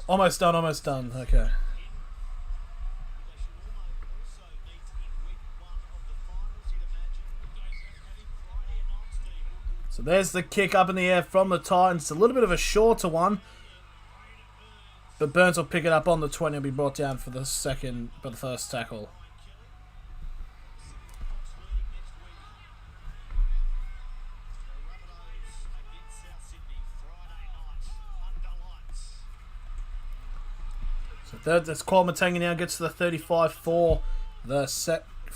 Speaker 2: Almost done. Okay. So there's the kick up in the air from the Titans. It's a little bit of a shorter one. But Burns will pick it up on the 20 and be brought down for the first tackle. That's Kwame now gets to the 35 for the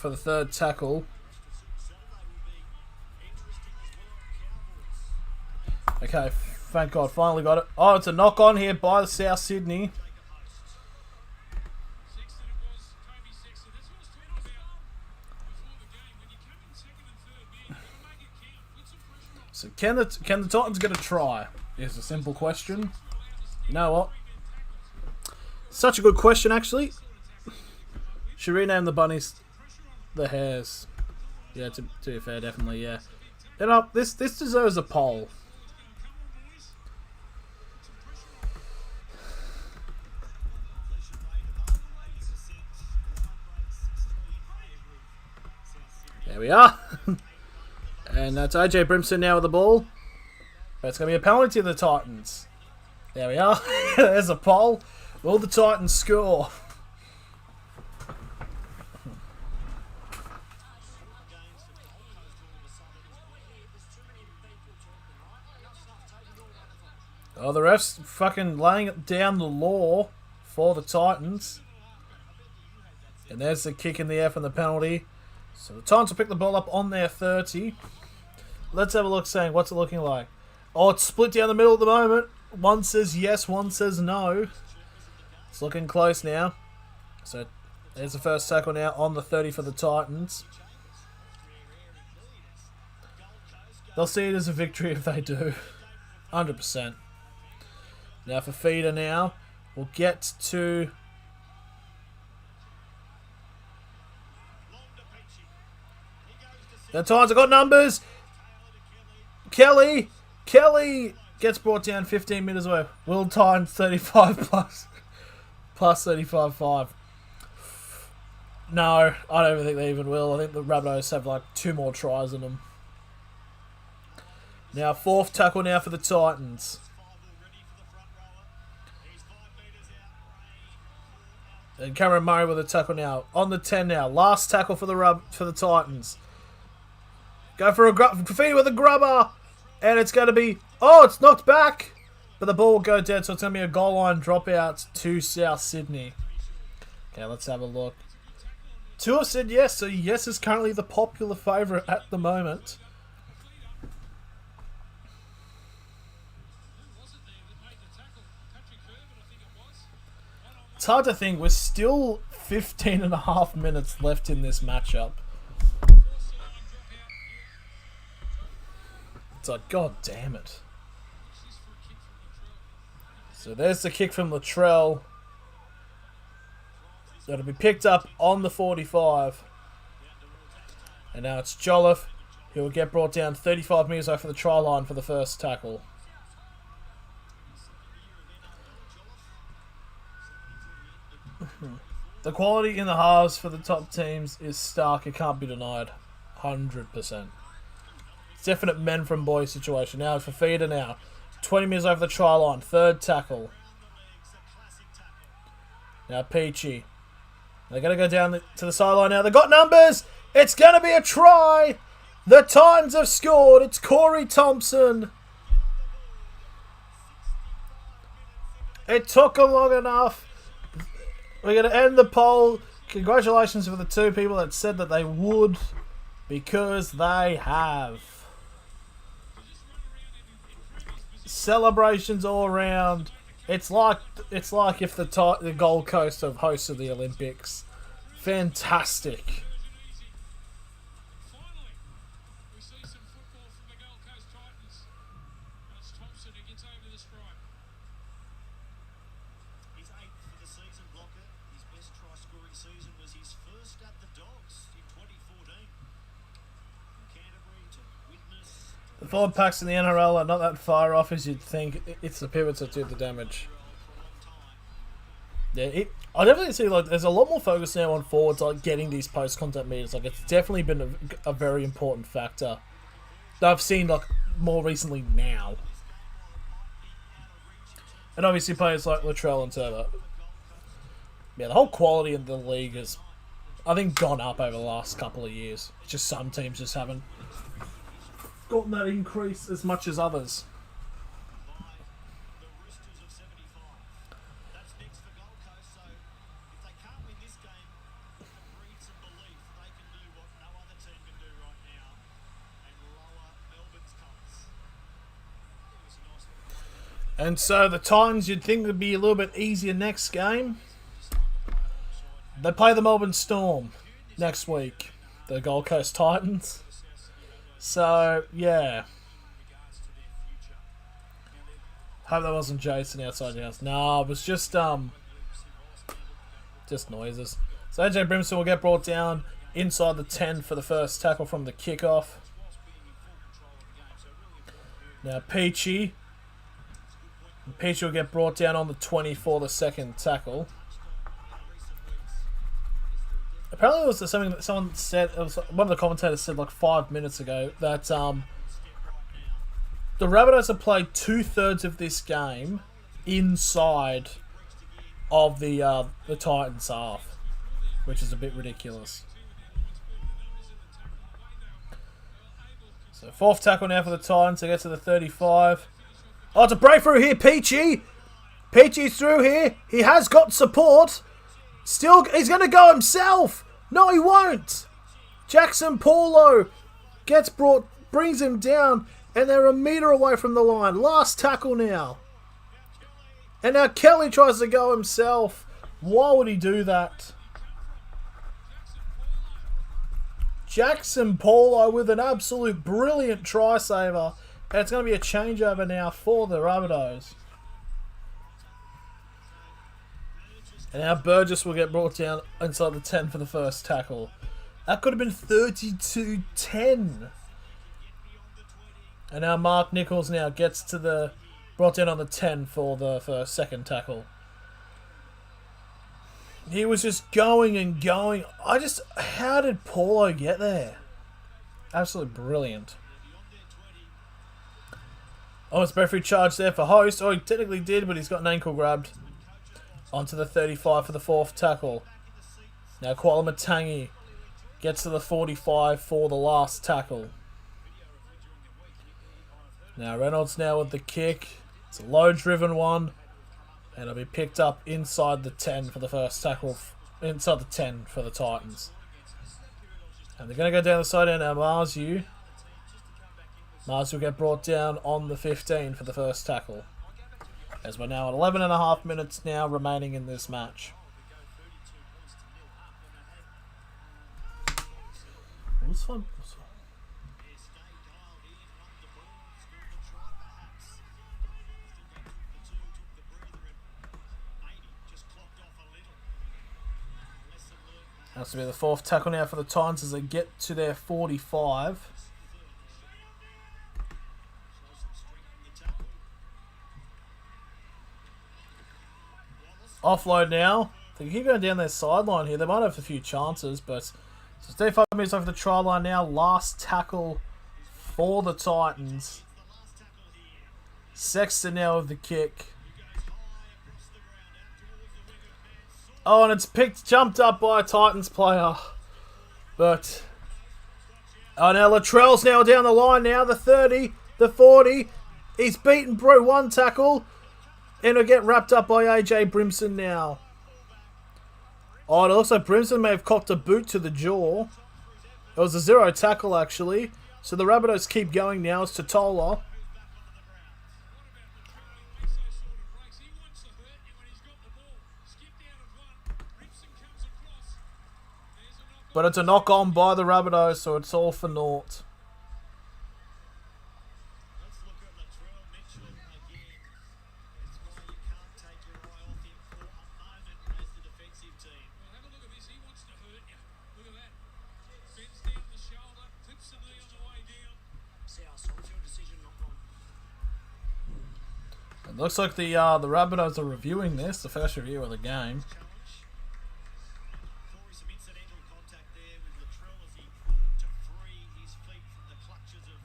Speaker 2: third tackle. Okay, thank God, finally got it. Oh, it's a knock on here by the South Sydney. So can the Titans get a try? Is a simple question. You know what? Such a good question, actually. Should rename the bunnies the hares. Yeah, to be fair, definitely, yeah. You know, this deserves a poll. There we are. And that's AJ Brimson now with the ball. But it's going to be a penalty to the Titans. There we are. There's a poll. Will the Titans score? Oh, the ref's fucking laying down the law for the Titans. And there's the kick in the air from the penalty. So the Titans will pick the ball up on their 30. Let's have a look, saying what's it looking like. Oh, it's split down the middle at the moment. One says yes, one says no. It's looking close now. So there's the first tackle now on the 30 for the Titans. They'll see it as a victory if they do. 100%. Now for feeder now. We'll get to... The Titans have got numbers. Kelly gets brought down 15 metres away. Will Titans 35 plus 35.5. No, I don't even think they even will. I think the Rabbitohs have like 2 more tries in them. Now fourth tackle now for the Titans. And Cameron Murray with a tackle now. On the 10 now. Last tackle for the Titans. Go for a feed with a grubber. And it's going to be... Oh, it's knocked back. But the ball will go dead, so it's going to be a goal line dropout to South Sydney. Okay, let's have a look. Tua said yes, so yes is currently the popular favourite at the moment. It's hard to think. We're still 15 and a half minutes left in this matchup. It's like, God damn it. So there's the kick from Latrell. That'll be picked up on the 45. And now it's Jolliffe, who will get brought down 35 metres over the try line for the first tackle. The quality in the halves for the top teams is stark. It can't be denied. 100%. It's definite men from boys situation. Now for feeder now. 20 metres over the try line. Third tackle. Now Peachy. They're going to go down to the sideline now. They've got numbers. It's going to be a try. The Titans have scored. It's Corey Thompson. It took them long enough. We're going to end the poll. Congratulations for the 2 people that said that they would, because they have. Celebrations all around. It's like if the Gold Coast have hosted the Olympics. Fantastic. The forward packs in the NRL are not that far off as you'd think. It's the pivots that do the damage. Yeah, I definitely see like there's a lot more focus now on forwards like getting these post-contact meters. Like it's definitely been a very important factor that I've seen like more recently now. And obviously players like Latrell and Turbo. Yeah, the whole quality of the league has, I think, gone up over the last couple of years. It's just some teams just haven't gotten that increase as much as others. And so the Titans, you'd think would be a little bit easier next game. They play the Melbourne Storm next week, the Gold Coast Titans. So, yeah. Hope that wasn't Jason outside the house. No, it was just noises. So AJ Brimson will get brought down inside the 10 for the first tackle from the kickoff. Now Peachy will get brought down on the 20 for the second tackle. Apparently, it was something that someone said. It was one of the commentators said like 5 minutes ago that the Rabbitohs have played 2/3 of this game inside of the Titans half, which is a bit ridiculous. So fourth tackle now for the Titans to get to the 35. Oh, it's a breakthrough here, Peachy. Peachy's through here. He has got support. Still, he's going to go himself. No, he won't. Jackson Paulo brings him down, and they're a metre away from the line. Last tackle now. And now Kelly tries to go himself. Why would he do that? Jackson Paulo with an absolute brilliant try saver. And it's going to be a changeover now for the Rabbitohs. And now Burgess will get brought down inside the 10 for the first tackle. That could have been 32-10. And now Mark Nichols now gets to brought down on the 10 for the second tackle. He was just going and going. How did Paulo get there? Absolutely brilliant. Oh, it's referee charge there for Host. Oh, he technically did, but he's got an ankle grabbed. Onto the 35 for the fourth tackle. Now Kuala Matangi gets to the 45 for the last tackle. Now Reynolds now with the kick. It's a low-driven one. And it'll be picked up inside the 10 for the first tackle. Inside the 10 for the Titans. And they're going to go down the side end now. Marzu will get brought down on the 15 for the first tackle. As we're now at 11.5 minutes now remaining in this match. It was fun. Has to be the fourth tackle now for the Titans as they get to their 45. Offload now. They keep going down their sideline here. They might have a few chances, but so 35 minutes over the try line now. Last tackle for the Titans. Sexton now with the kick. Oh, and it's jumped up by a Titans player. But oh, now Latrell's now down the line now. The 30, the 40. He's beaten Brew one tackle. And it'll get wrapped up by AJ Brimson now. Oh, and also Brimson may have cocked a boot to the jaw. It was a 0 tackle, actually. So the Rabbitohs keep going now. It's Totola. But it's a knock on by the Rabbitohs, so it's all for naught.
Speaker 4: Let's look at Latrell Mitchell again. It's why you can't take your eye off him for a moment as the defensive team.
Speaker 5: Well, have a look at this. He wants to hurt you. Look at that. Bends down the shoulder, clips the knee on the way down.
Speaker 4: South, what's your decision not on?
Speaker 2: It looks like the Rabbitohs are reviewing this, the first review of the game.
Speaker 4: Corey, some incidental contact there with Latrell as he brought to free his feet from the clutches of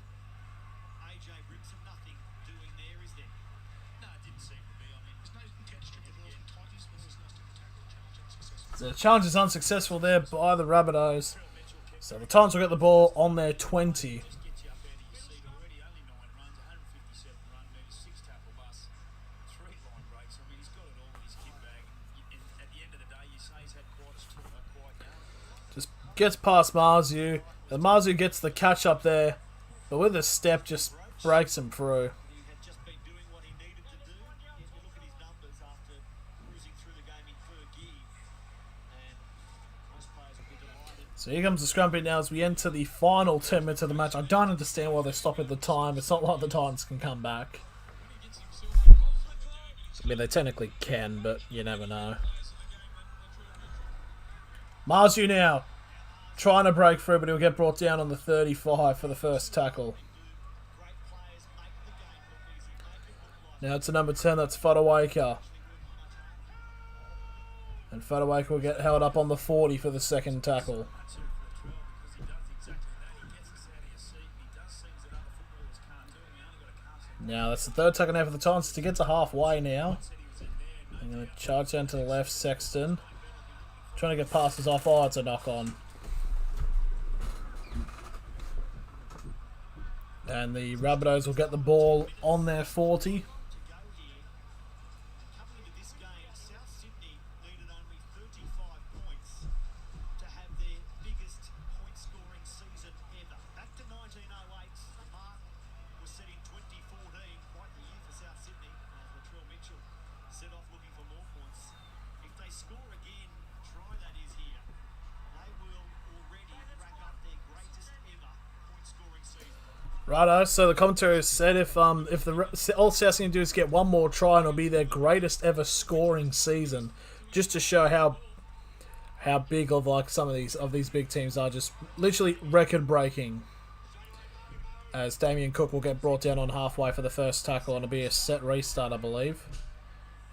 Speaker 4: AJ Brimson. Nothing doing there, is there?
Speaker 5: No, it didn't seem to be. I mean, there's no catch to the ball from Tigers. Well, there's nice to tackle the challenge unsuccessful.
Speaker 2: So the challenge is unsuccessful there by the Rabbitohs. So the Titans will get the ball on their 20.
Speaker 4: Just gets you up out of your seat already. Only 9 runs, 157 run meters, 6 tackle bus, 3 line breaks. I mean, he's got it all in his kit bag. And at the end of the day, you say he's had quite young.
Speaker 2: Just gets past Marzu. And Marzu gets the catch up there. But with a step, just breaks him through.
Speaker 4: He had just been doing what he needed to do. If you look at his numbers after cruising through the game in third gear, and most players will be delighted.
Speaker 2: So here comes the scrum bit now as we enter the final 10 minutes of the match. I don't understand why they're stopping the time. It's not like the Titans can come back. I mean, they technically can, but you never know. Marzu now trying to break through, but he'll get brought down on the 35 for the first tackle.
Speaker 4: Great players make the game look easy, make it look like
Speaker 2: Now to number 10, that's Fodawaker. And Fodawaker will get held up on the 40 for the second tackle.
Speaker 4: because he does exactly that. He gets us out of your seat. He does things that other footballers can't do. And we only got a cast.
Speaker 2: Now that's the third tackle now for the Titans to get to halfway now.
Speaker 4: Said he was in there.
Speaker 2: I'm going to charge down to the left, Sexton. Trying to get passes off. Oh, it's a knock on. And the Rabbitohs will get the ball on their 40.
Speaker 4: To go here, coming into this game, South Sydney needed only 35 points to have their biggest point-scoring season ever. Back to 1908, the mark was set in 2014. Quite the year for South Sydney. As Latrell Mitchell set off looking for more points. If they score again, try that is here, they will already rack up their greatest ever point-scoring season.
Speaker 2: Righto, so the commentary said if all South Sydney do is get one more try, and it'll be their greatest ever scoring season, just to show how big of like some of these big teams are, just literally record breaking. As Damien Cook will get brought down on halfway for the first tackle, and it'll be a set restart, I believe.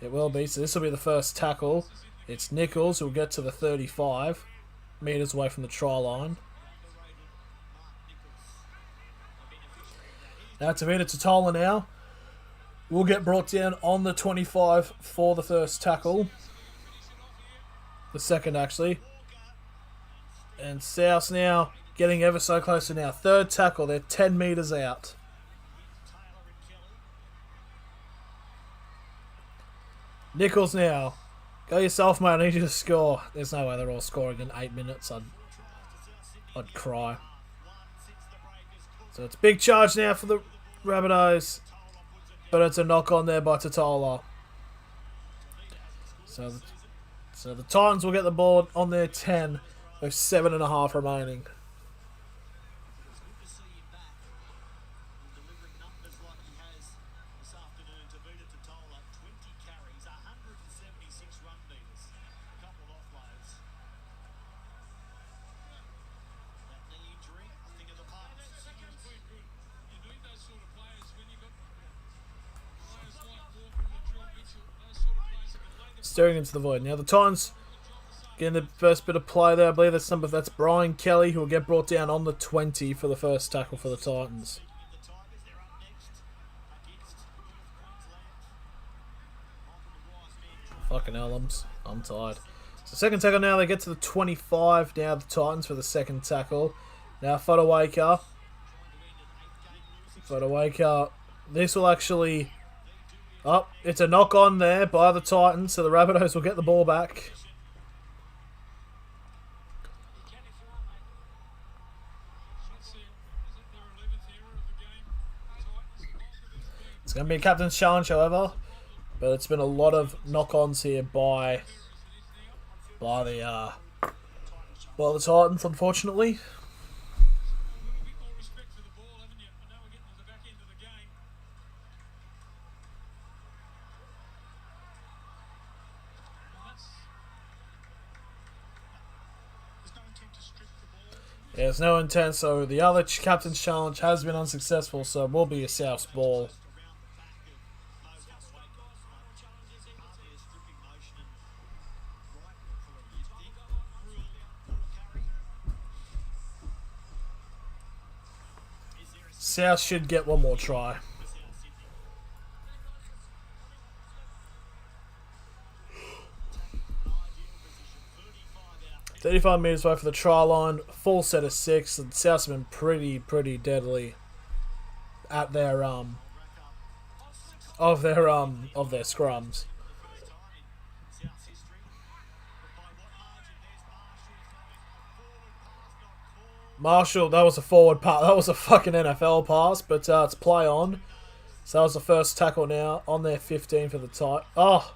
Speaker 2: It will be. So this will be the first tackle. It's Nichols who will get to the 35 meters away from the try line. Now Tavita Totola now will get brought down on the 25 for the first tackle. The second, actually. And South now getting ever so close to now. Third tackle, they're 10 metres out. Nichols now. Go yourself, mate. I need you to score. There's no way they're all scoring in 8 minutes. I'd cry. So it's big charge now for the Rabbitohs. But it's a knock on there by Totola. So the Titans will get the ball on their 10 with 7.5 remaining.
Speaker 4: It's good to see him back and delivering numbers like he has this afternoon. Tavita Totola, 20 carries, 176 run meters, a couple of offloads. That knee injury, I think of the past.
Speaker 5: That game's been good. You need those sort of players when you've got players like Walker and Latrell Mitchell. Those sort of players that can play the
Speaker 2: Staring into the void. Now the Titans getting the first bit of play there. I believe that's Brian Kelly who will get brought down on the 20 for the first tackle for the Titans.
Speaker 4: The Tigers, they're up next against Queensland.
Speaker 2: Fucking hell, I'm tired. So second tackle now, they get to the 25 now, the Titans for the second tackle. Now Fodawaker. This will actually... Oh, it's a knock on there by the Titans, so the Rabbitohs will get the ball back.
Speaker 5: shots here. Is it their 11th error of the game? Titans.
Speaker 2: It's going to be a captain's challenge, however. But it's been a lot of knock-ons here by the Well, the Titans, unfortunately.
Speaker 5: A bit more respect for the ball, haven't you? I know we're getting to the back end of the game. And
Speaker 4: There's no intent to strip the ball.
Speaker 2: Yeah, there's no intent, so the other captain's challenge has been unsuccessful, so it will be a South's ball.
Speaker 4: Around the back of those other weight final challenges. Are there stripping motion and right for a lifting? Rule ball carry. Is there a
Speaker 2: South should get one more try.
Speaker 4: South Sydney? An ideal position. 35 out.
Speaker 2: 35 metres away for the try line, full set of 6, and South's been pretty deadly at their of their scrums.
Speaker 4: First time in South's history. But by what margin? There's Marshall throwing a forward pass not called.
Speaker 2: Marshall, that was a forward pass. That was a fucking NFL pass, but it's play on. So that was the first tackle now on their 15 for the tight. Oh!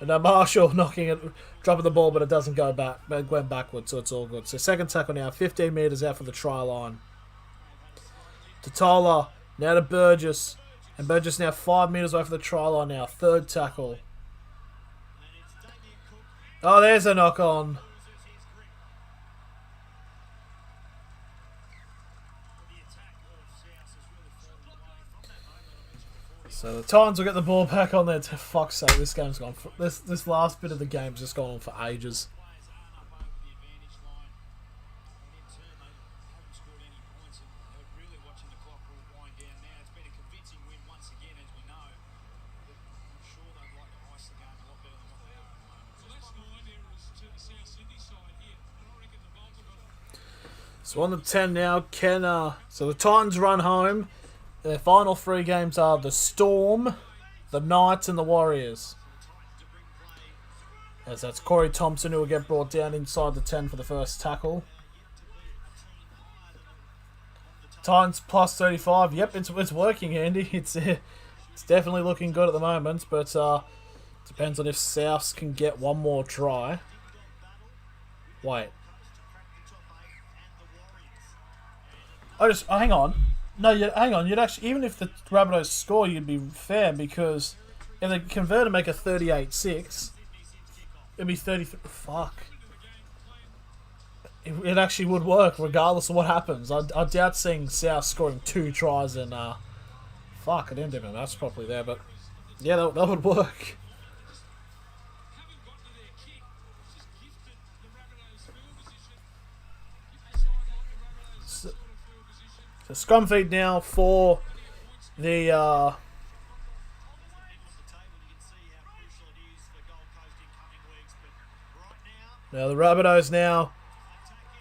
Speaker 2: And now Marshall knocking it, dropping the ball, but it doesn't go back. It went backwards, so it's all good. So second tackle now, 15 metres out for the try line. To Tola, now to Burgess. And Burgess now 5 metres away from the try line now. Third tackle. Oh, there's a knock on. So the Titans will get the ball back on there. To fuck's sake, this game's gone. This last bit of the game's just gone on for ages.
Speaker 4: Players aren't up over the advantage line. And in turn, they haven't scored any points. And they're really watching the clock all wind down now. It's been a convincing win once again, as we know. But I'm sure they'd like to ice the game a lot better than what they are at the moment.
Speaker 5: So that's 9 errors to the South Sydney side here. And I reckon the bulk of it.
Speaker 2: So on the 10 now, so the Titans run home. Their final 3 games are the Storm, the Knights, and the Warriors. As that's Corey Thompson who will get brought down inside the 10 for the first tackle. Titans plus 35. Yep, it's working, Andy. It's definitely looking good at the moment, but depends on if Souths can get one more try. Wait. Oh, hang on. No, hang on. You'd actually, even if the Rabbitohs score, you'd be fair because if they convert and make a 38-6, it'd be 30. Fuck. It actually would work regardless of what happens. I doubt seeing South scoring 2 tries and fuck, I didn't do my maths properly there, but yeah, that would work.
Speaker 5: Haven't gotten to their kick. Just gifted the Rabbitohs field position. Give the side like the Rabbitohs some sort of field position.
Speaker 2: So scrum feed now for the
Speaker 4: On the table, you can see how crucial it is for Gold Coast in coming weeks. But right now,
Speaker 2: the Rabbitohs now.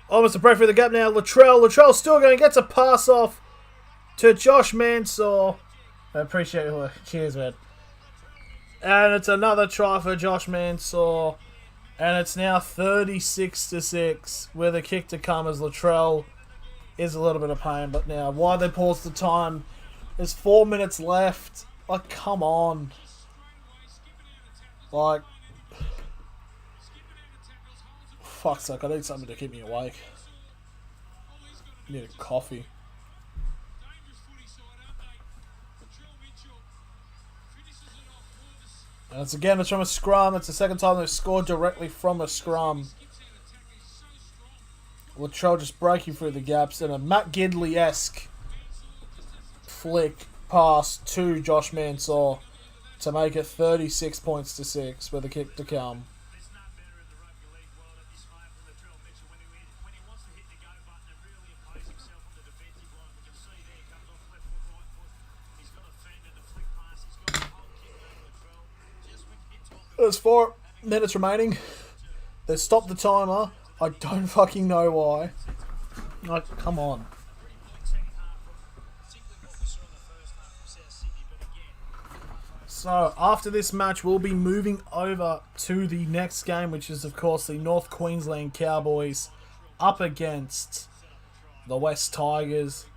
Speaker 2: Almost a break through the gap now. Latrell still going. Gets a pass off to Josh Mansour. I appreciate your work. Cheers, man. And it's another try for Josh Mansour. And it's now 36-6 with a kick to come as Latrell is a little bit of pain. But now, why they paused the time? There's 4 minutes left. Like, come on. Like, fuck's sake, I need something to keep me awake. I need a coffee.
Speaker 5: Dangerous footy side, aren't they? Latrell Mitchell finishes it off for
Speaker 2: And it's again, it's from a scrum. It's the second time they've scored directly from a scrum.
Speaker 5: skips out attack is so strong.
Speaker 2: Latrell just breaking through the gaps and a Matt Gidley-esque flick pass to Josh Mansour to make it 36 points to 6 with a kick to come.
Speaker 4: there's none better in the rugby league world at this moment than Latrell Mitchell when he wants to hit the go button and really impose himself on the defensive line. We can see there, comes off left foot, right foot. He's got a fend and a flick pass. He's got the whole kit there, Latrell. Just when you talk about
Speaker 2: There's 4 minutes remaining. They stopped the timer. I don't fucking know why. Like, come on.
Speaker 4: pretty bleak second half from particularly what we saw in the first half from South Sydney, but again,
Speaker 2: So, after this match, we'll be moving over to the next game, which is, of course, the North Queensland Cowboys up against the West Tigers.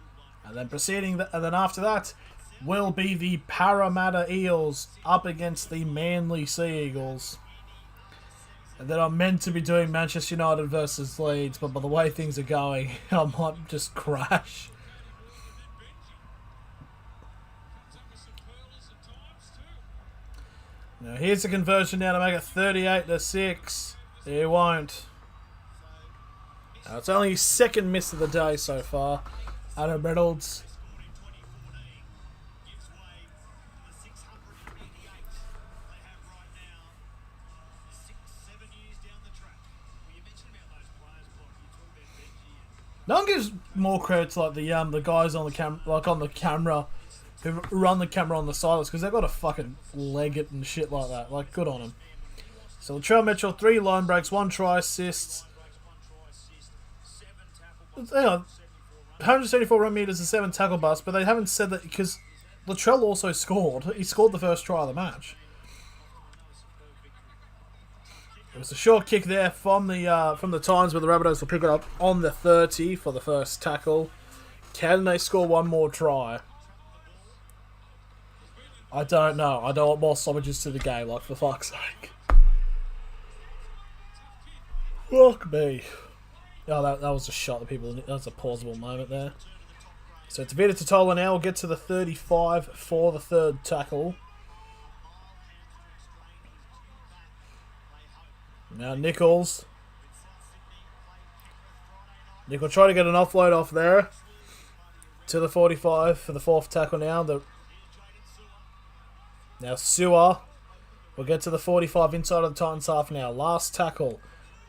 Speaker 2: And then after that, will be the Parramatta Eels up against the Manly Sea Eagles. And then I'm meant to be doing Manchester United versus Leeds, but by the way things are going, I might just crash. Now here's the conversion now to make it 38-6. He won't. Now, it's only his second miss of the day so far. Adam Reynolds. No one gives more credit to like the guys on the camera, who run the camera on the sidelines, because they've got to fucking leg it and shit like that. Like, good on them. So Latrell Mitchell, 3 line breaks, 1 try assists. Hang on, 174 run meters and 7 tackle busts, but they haven't said that because Latrell also scored. He scored the first try of the match. It was a short kick there from the Titans, where the Rabbitohs will pick it up on the 30 for the first tackle. Can they score one more try? I don't know. I don't want more stoppages to the game, like, for fuck's sake. Fuck me. Oh, that was a shot that people... That was a pausable moment there. So it's Vita Totola now. We'll get to the 35 for the third tackle. Now Nichols. Nick will try to get an offload off there. To the 45 for the fourth tackle now. Now Sewer will get to the 45 inside of the Titans half now. Last tackle.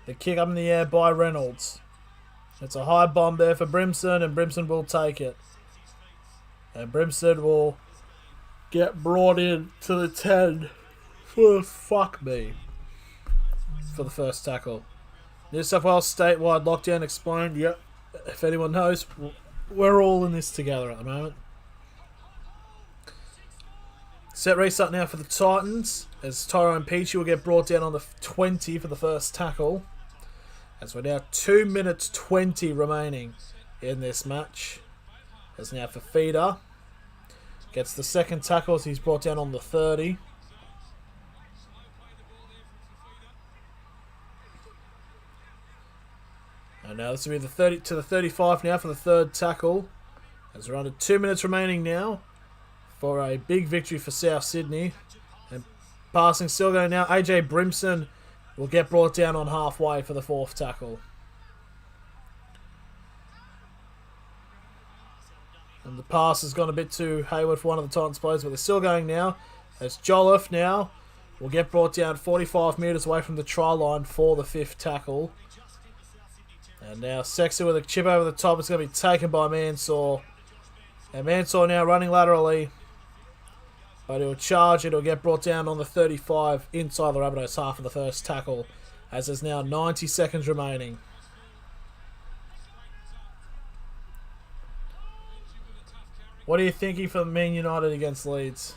Speaker 2: The kick up in the air by Reynolds. It's a high bomb there for Brimson, and Brimson will take it. And Brimson will get brought in to the 10 for fuck me. For the first tackle. New South Wales statewide lockdown explained. Yep, if anyone knows, we're all in this together at the moment. Set restart now for the Titans, as Tyrone Peachey will get brought down on the 20 for the first tackle. As we're now 2 minutes 20 remaining in this match. As now for Feeder. Gets the second tackle as he's brought down on the 30. And now this will be the 30 to the 35 now for the third tackle. As we're under 2 minutes remaining now for a big victory for South Sydney. And passing still going now. AJ Brimson will get brought down on halfway for the fourth tackle. And the pass has gone a bit too Hayward for one of the Titans players, but they're still going now. As Jolliffe now will get brought down 45 metres away from the try line for the fifth tackle. And now Sexton with a chip over the top. It's going to be taken by Mansour. And Mansour now running laterally. But he'll charge it. He'll get brought down on the 35 inside the Rabbitohs half of the first tackle. As there's now 90 seconds remaining. What are you thinking for Man United against Leeds?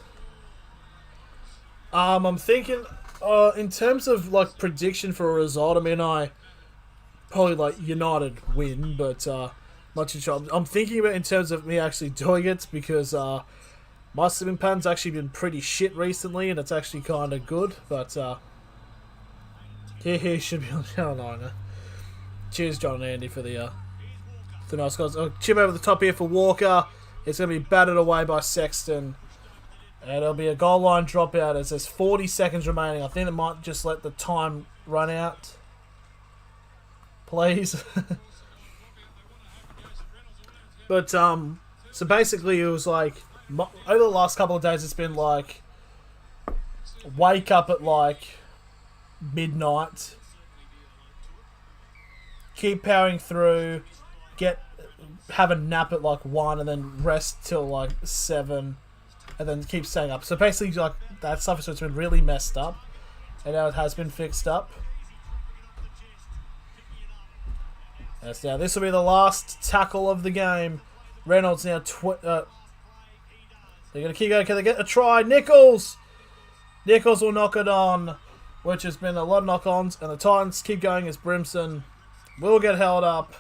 Speaker 2: I'm thinking, in terms of like prediction for a result, I mean, probably like United win, but not too sure. I'm thinking about it in terms of me actually doing it, because my sleeping pattern's actually been pretty shit recently, and it's actually kind of good. But he should be on Channel 9. Cheers, John and Andy, for the nice guys. Chip over the top here for Walker. It's going to be batted away by Sexton. And it'll be a goal line dropout as there's 40 seconds remaining. I think it might just let the time run out. Please. But, so basically it was like, over the last couple of days it's been like, wake up at like midnight, keep powering through, have a nap at like 1, and then rest till like 7, and then keep staying up. So basically like that stuff, so it's been really messed up, and now it has been fixed up. Yes, now this will be the last tackle of the game. Reynolds now they're going to keep going. Can they get a try? Nichols will knock it on, which has been a lot of knock-ons, and the Titans keep going as Brimson will get held up.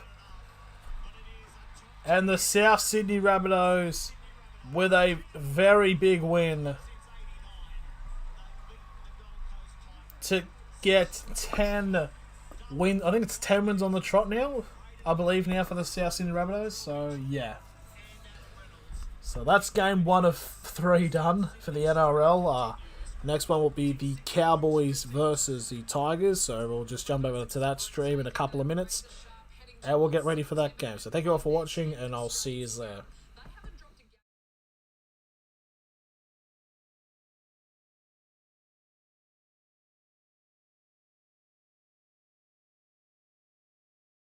Speaker 2: And the South Sydney Rabbitohs with a very big win to get 10 wins. I think it's 10 wins on the trot now, I believe, now for the South Sydney Rabbitohs. So, yeah. So that's game 1 of 3 done for the NRL. Next one will be the Cowboys versus the Tigers. So we'll just jump over to that stream in a couple of minutes. And we'll get ready for that game. So thank you all for watching, and I'll see you there.